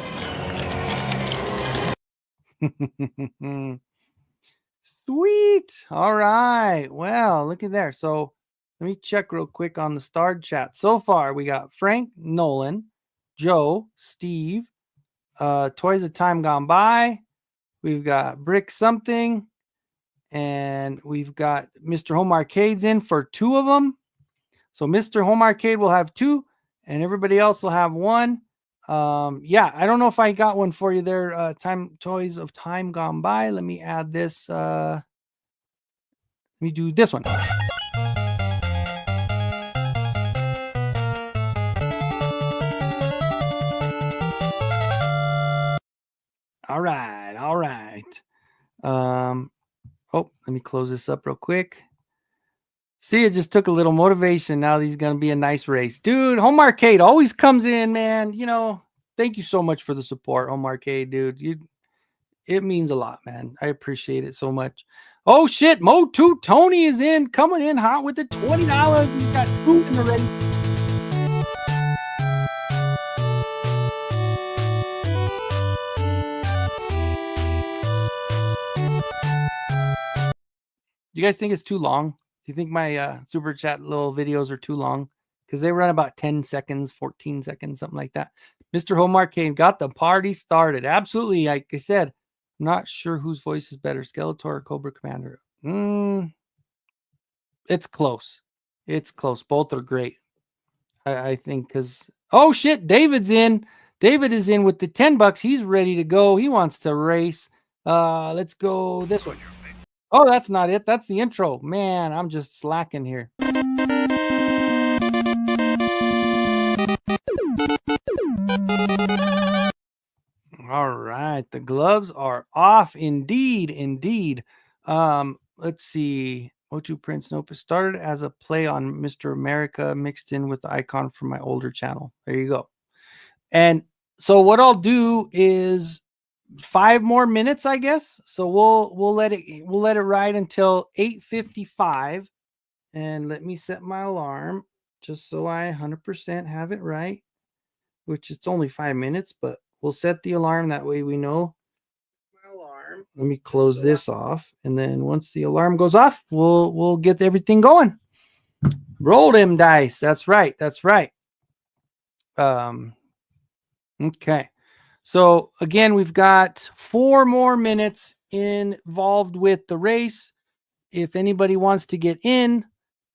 Sweet. All right. Well, look at there. So let me check real quick on the starred chat. So far, we got Frank, Nolan, Joe, Steve, Toys of Time Gone By. We've got Brick Something, and we've got Mr. Home Arcades in for 2 of them. So Mr. Home Arcade will have 2, and everybody else will have 1. Yeah, I don't know if I got one for you there. Toys of Time Gone By. Let me add this. Let me do this one. All right, all right. Oh, let me close this up real quick. See, it just took a little motivation. Now these gonna be a nice race, dude. Home Arcade always comes in, man. You know, thank you so much for the support, Home Arcade, dude. It means a lot, man. I appreciate it so much. Oh shit, MOTU Tony is in, coming in hot with the $20. He's got food in the race. You guys think it's too long? Do you think my super chat little videos are too long? Because they run about 10 seconds, 14 seconds, something like that. Mr. Home Arcade got the party started. Absolutely. Like I said, I'm not sure whose voice is better, Skeletor or Cobra Commander. It's close. It's close. Both are great. I think because, oh shit, David's in. David is in with the $10. He's ready to go. He wants to race. Let's go this one. Oh, that's not it. That's the intro. Man, I'm just slacking here. All right. The gloves are off. Indeed. Indeed. Let's see. MOTU Prince Nope. It started as a play on Mr. America mixed in with the icon from my older channel. There you go. And so what I'll do is 5 more minutes, I guess. So we'll let it ride until 8:55. And let me set my alarm just so I 100% have it right, which it's only 5 minutes, but we'll set the alarm. That way we know my alarm. Let me close this off. And then once the alarm goes off, we'll get everything going. Roll them dice. That's right. That's right. Okay. So again, we've got 4 more minutes involved with the race. If anybody wants to get in,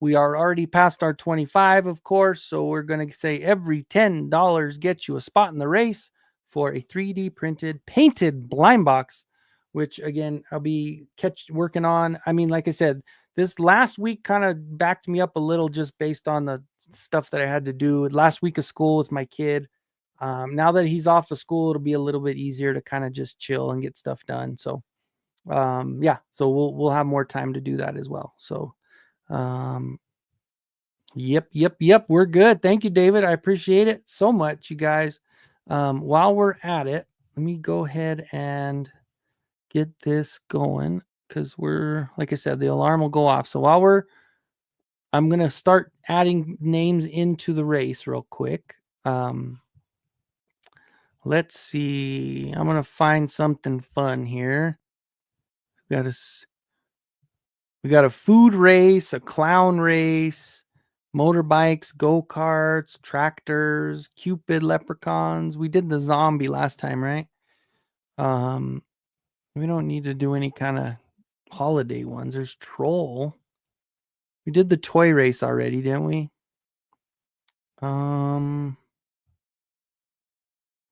we are already past our 25, of course. So we're going to say every $10 gets you a spot in the race for a 3D printed, painted blind box, which again, I'll be working on. I mean, like I said, this last week kind of backed me up a little just based on the stuff that I had to do last week of school with my kid. Now that he's off of school, it'll be a little bit easier to kind of just chill and get stuff done. So yeah, so we'll have more time to do that as well. So yep, we're good. Thank you, David. I appreciate it so much, you guys. While we're at it, let me go ahead and get this going, because we're, like I said, the alarm will go off. So I'm gonna start adding names into the race real quick. Let's see. I'm gonna find something fun here. We got a food race, a clown race, motorbikes, go-karts, tractors, Cupid leprechauns. We did the zombie last time, right? We don't need to do any kind of holiday ones. There's troll. We did the toy race already, didn't we?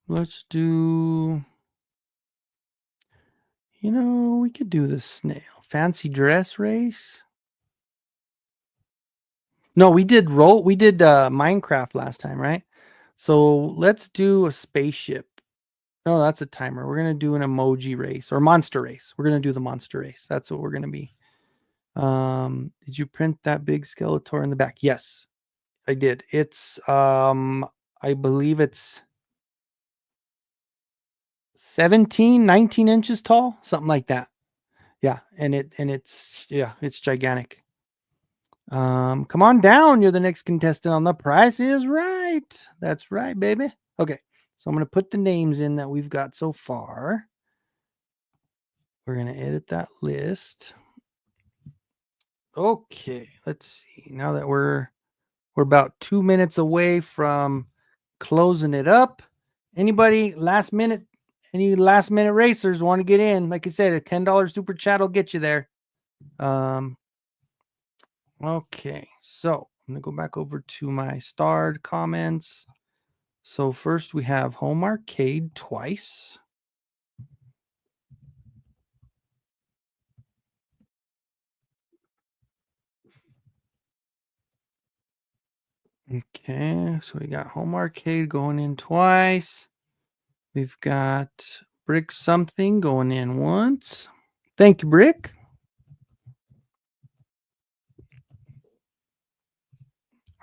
Let's do, we could do the snail fancy dress race. No, we did Minecraft last time, right? So let's do a spaceship. No, that's a timer. We're gonna do an emoji race or monster race. We're gonna do the monster race. That's what we're gonna be. Did you print that big Skeletor in the back? Yes, I did. It's I believe it's 17, 19 inches tall, something like that. Yeah, and it's gigantic. Come on down. You're the next contestant on The Price is Right. That's right, baby. Okay, so I'm gonna put the names in that we've got so far. We're gonna edit that list. Okay, let's see. Now that we're about 2 minutes away from closing it up. Anybody any last minute racers want to get in? Like I said, a $10 super chat will get you there. Okay, so I'm gonna go back over to my starred comments. So first we have Home Arcade twice. Okay, so we got Home Arcade going in twice. We've got Brick Something going in once. Thank you, Brick.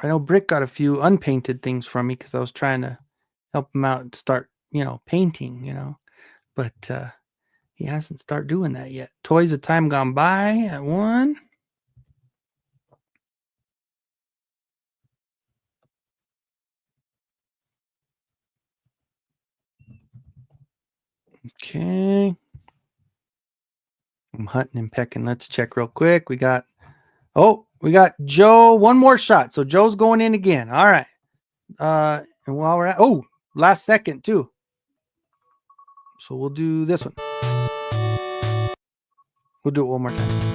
I know Brick got a few unpainted things from me because I was trying to help him out and start, painting, but he hasn't started doing that yet. Toys of Time Gone By at 1. Okay. I'm hunting and pecking. Let's check real quick. We got Joe. One more shot. So Joe's going in again. All right. And while we're at last second too. So we'll do this one. We'll do it one more time.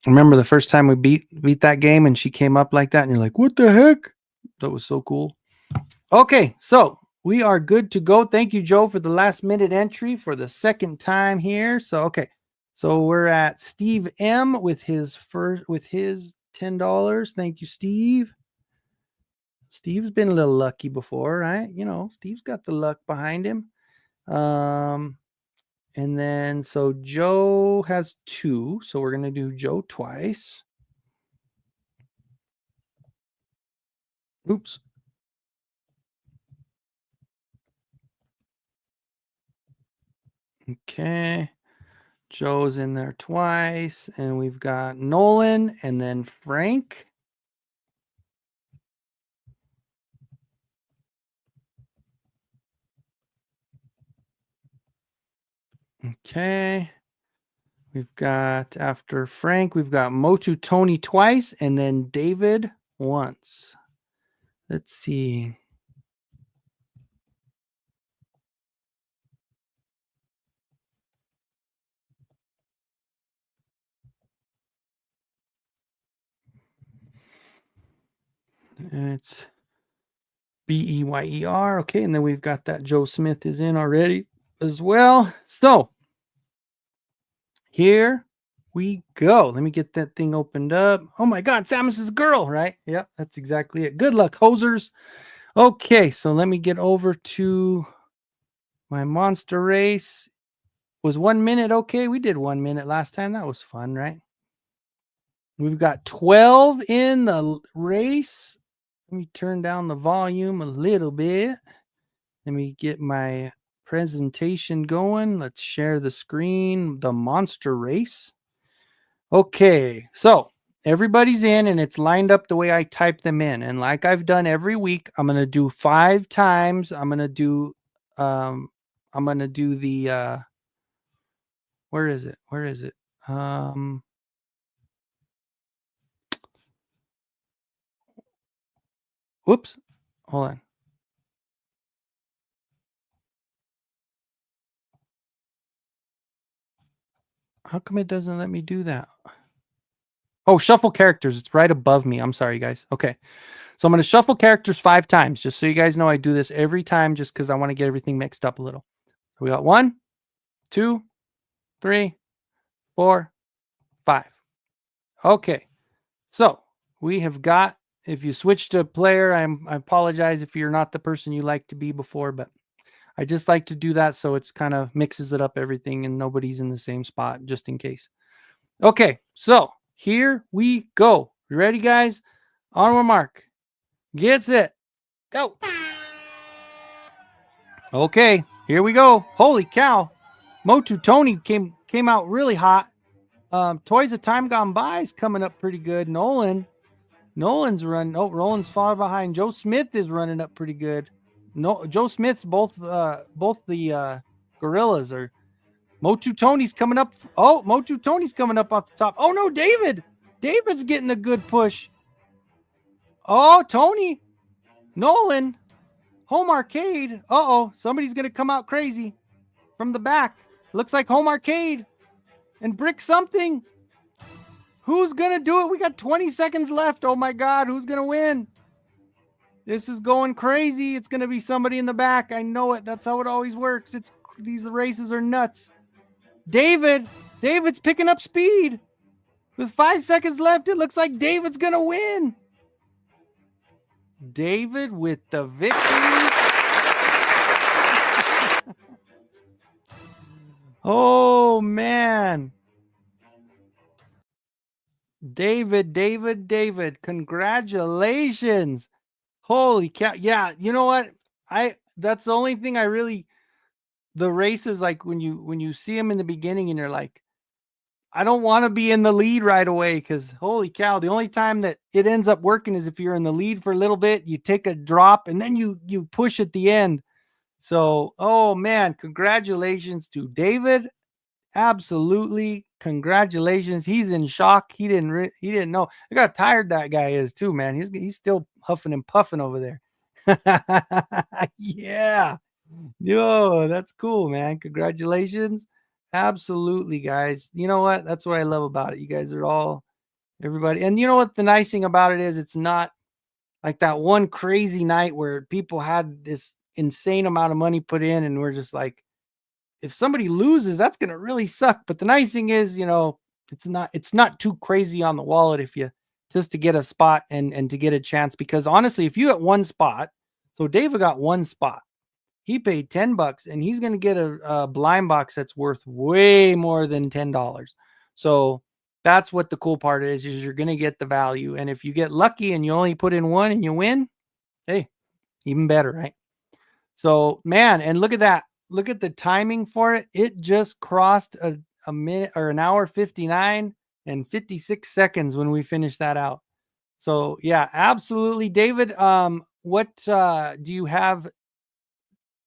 Remember the first time we beat that game and she came up like that and you're like, what the heck? That was so cool. Okay, so we are good to go. Thank you, Joe, for the last minute entry for the second time here. So so we're at Steve M with his $10. Thank you, Steve. Steve's been a little lucky before, right? Steve's got the luck behind him. And then so Joe has 2, so we're gonna do Joe twice. Oops. Okay. Joe's in there twice, and we've got Nolan and then Frank. Okay. We've got, after Frank, we've got MOTU Tony twice, and then David once. Let's see. And it's Beyer. Okay, and then we've got that Joe Smith is in already as well. So here we go. Let me get that thing opened up. Oh my God, Samus's girl, right? Yep, that's exactly it. Good luck, hosers. Okay, so let me get over to my monster race. Was 1 minute okay? We did 1 minute last time. That was fun, right? We've got 12 in the race. Let me turn down the volume a little bit. Let me get my presentation going. Let's share the screen, the monster race. Okay, so everybody's in and it's lined up the way I type them in. And like I've done every week, I'm going to do 5 times. I'm going to do the where is it? Whoops. Hold on. How come it doesn't let me do that? Oh, shuffle characters. It's right above me. I'm sorry, guys. Okay. So I'm going to shuffle characters 5 times, just so you guys know I do this every time just because I want to get everything mixed up a little. So we got 1, 2, 3, 4, 5. Okay. So we have got, if you switch to player, I apologize if you're not the person you like to be before, but I just like to do that so it's kind of mixes it up everything and nobody's in the same spot just in case. Okay, so here we go. You ready, guys? On our mark. Get set. Go. Okay, here we go. Holy cow. MOTU Tony came out really hot. Toys of Time Gone By is coming up pretty good. Nolan's running. Oh, Roland's far behind. Joe Smith is running up pretty good. No, Joe Smith's both the gorillas are. MOTU Tony's coming up. Oh, MOTU Tony's coming up off the top. Oh no, David's getting a good push. Oh, Tony, Nolan, Home Arcade. Uh-oh, somebody's gonna come out crazy from the back. Looks like Home Arcade and Brick something. Who's gonna do it? We got 20 seconds left. Oh my God, who's gonna win? This is going crazy. It's gonna be somebody in the back. I know it. That's how it always works. These races are nuts. David's picking up speed. With 5 seconds left, it looks like David's gonna win. David with the victory. Oh man. David, congratulations. Holy cow. Yeah, you know what? That's the only thing the races, like when you see them in the beginning and you're like, I don't want to be in the lead right away, because holy cow, the only time that it ends up working is if you're in the lead for a little bit, you take a drop and then you push at the end. So, oh man, congratulations to David. Absolutely, congratulations. He's in shock. He didn't know. Look how tired that guy is too, man. He's still huffing and puffing over there. Yeah. Yo, that's cool, man. Congratulations. Absolutely, guys. You know what? That's what I love about it. You guys are everybody. And you know what the nice thing about it is, it's not like that one crazy night where people had this insane amount of money put in and we're just like, if somebody loses, that's going to really suck. But the nice thing is, it's not too crazy on the wallet if you just to get a spot and to get a chance, because honestly, if you get one spot, so David got one spot, he paid $10 and he's going to get a blind box that's worth way more than $10. So that's what the cool part is you're going to get the value. And if you get lucky and you only put in one and you win, hey, even better, right? So man, and look at that. Look at the timing for it. It just crossed a minute or an hour 59 and 56 seconds when we finished that out. So yeah, absolutely. David, what do you have?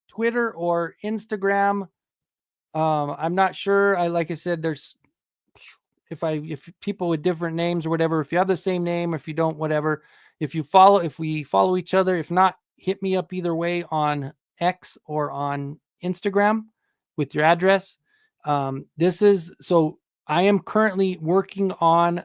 Twitter or Instagram? I'm not sure. Like I said, there's if people with different names or whatever, if you have the same name, if you don't, whatever, if we follow each other, if not, hit me up either way on X or on Instagram with your address. So I am currently working on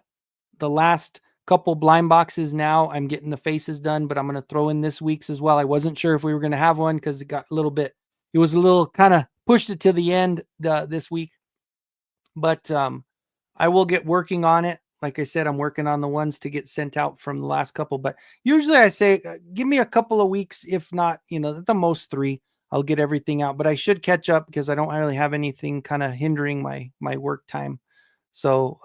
the last couple blind boxes now. I'm getting the faces done, but I'm going to throw in this week's as well. I wasn't sure if we were going to have one because it was a little kind of pushed it to the end this week, but I will get working on it. Like I said, I'm working on the ones to get sent out from the last couple, but usually I say, give me a couple of weeks. If not, at the most 3, I'll get everything out, but I should catch up because I don't really have anything kind of hindering my work time. So,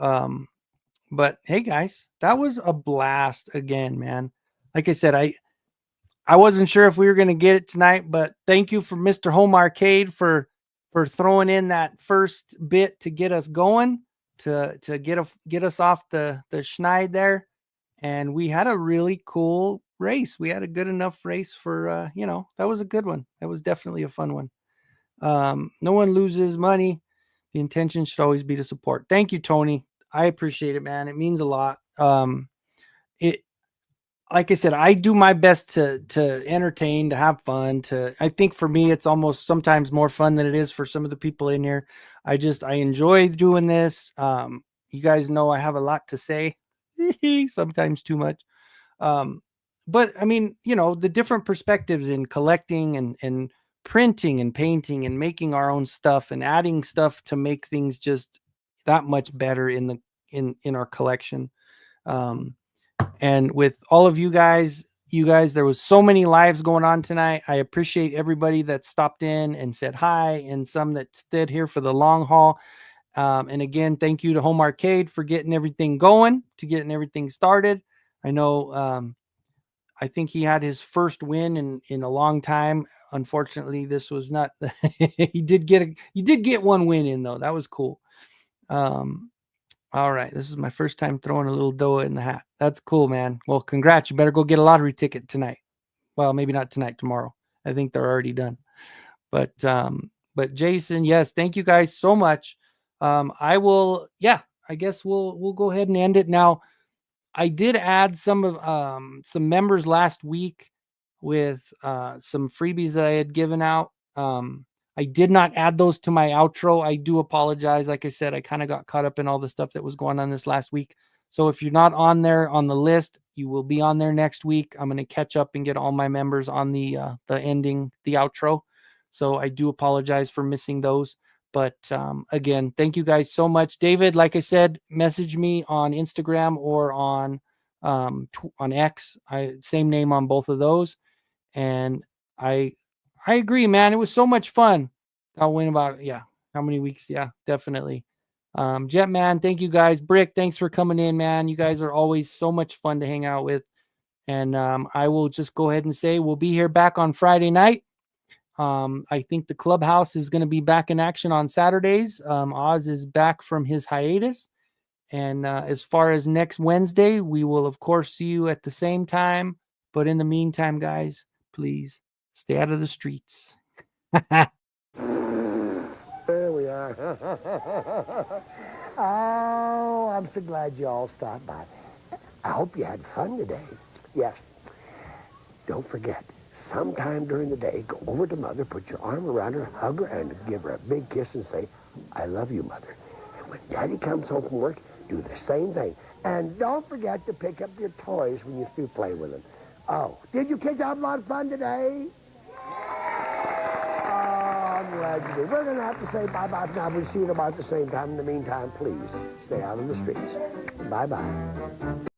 but hey guys, that was a blast again, man. Like I said, I wasn't sure if we were going to get it tonight, but thank you for Mr. Home Arcade for throwing in that first bit to get us going, to get us off the schneid there. And we had a really cool race. We had a good enough race for, that was a good one. That was definitely a fun one. No one loses money. The intention should always be to support. Thank you, Tony. I appreciate it, man. It means a lot. Like I said, I do my best to entertain, to have fun. I think for me, it's almost sometimes more fun than it is for some of the people in here. I enjoy doing this. You guys know I have a lot to say, sometimes too much. but I mean, the different perspectives in collecting and printing and painting and making our own stuff and adding stuff to make things just that much better in our collection. Um, and with all of you guys, there was so many lives going on tonight. I appreciate everybody that stopped in and said hi, and some that stood here for the long haul. And again, thank you to Home Arcade for getting everything going, to getting everything started. I know, I think he had his first win in a long time. Unfortunately, this was not. He did get one win in though. That was cool. Um, all right, this is my first time throwing a little dough in the hat. That's cool, man. Well, congrats. You better go get a lottery ticket tonight. Well, maybe not tonight, tomorrow. I think they're already done. But Jason, yes, thank you guys so much. I will, yeah, I guess we'll go ahead and end it now. I did add some members last week with some freebies that I had given out. I did not add those to my outro. I do apologize. Like I said, I kind of got caught up in all the stuff that was going on this last week. So if you're not on there on the list, you will be on there next week. I'm going to catch up and get all my members on the outro. So I do apologize for missing those. But again, thank you guys so much. David, like I said, message me on Instagram or on X. Same name on both of those. And I agree, man. It was so much fun. I'll win about, how many weeks? Yeah, definitely. Jetman, thank you guys. Brick, thanks for coming in, man. You guys are always so much fun to hang out with. And I will just go ahead and say we'll be here back on Friday night. I think the clubhouse is going to be back in action on Saturdays. Oz is back from his hiatus. And as far as next Wednesday, we will, of course, see you at the same time. But in the meantime, guys, please stay out of the streets. There we are. Oh, I'm so glad you all stopped by. I hope you had fun today. Yes. Don't forget, sometime during the day, go over to Mother, put your arm around her, hug her, and give her a big kiss and say, I love you, Mother. And when Daddy comes home from work, do the same thing. And don't forget to pick up your toys when you through playing with them. Oh, did you kids have a lot of fun today? I'm glad you did. We're going to have to say bye-bye now. We'll see you about the same time. In the meantime, please stay out of the streets. Bye-bye.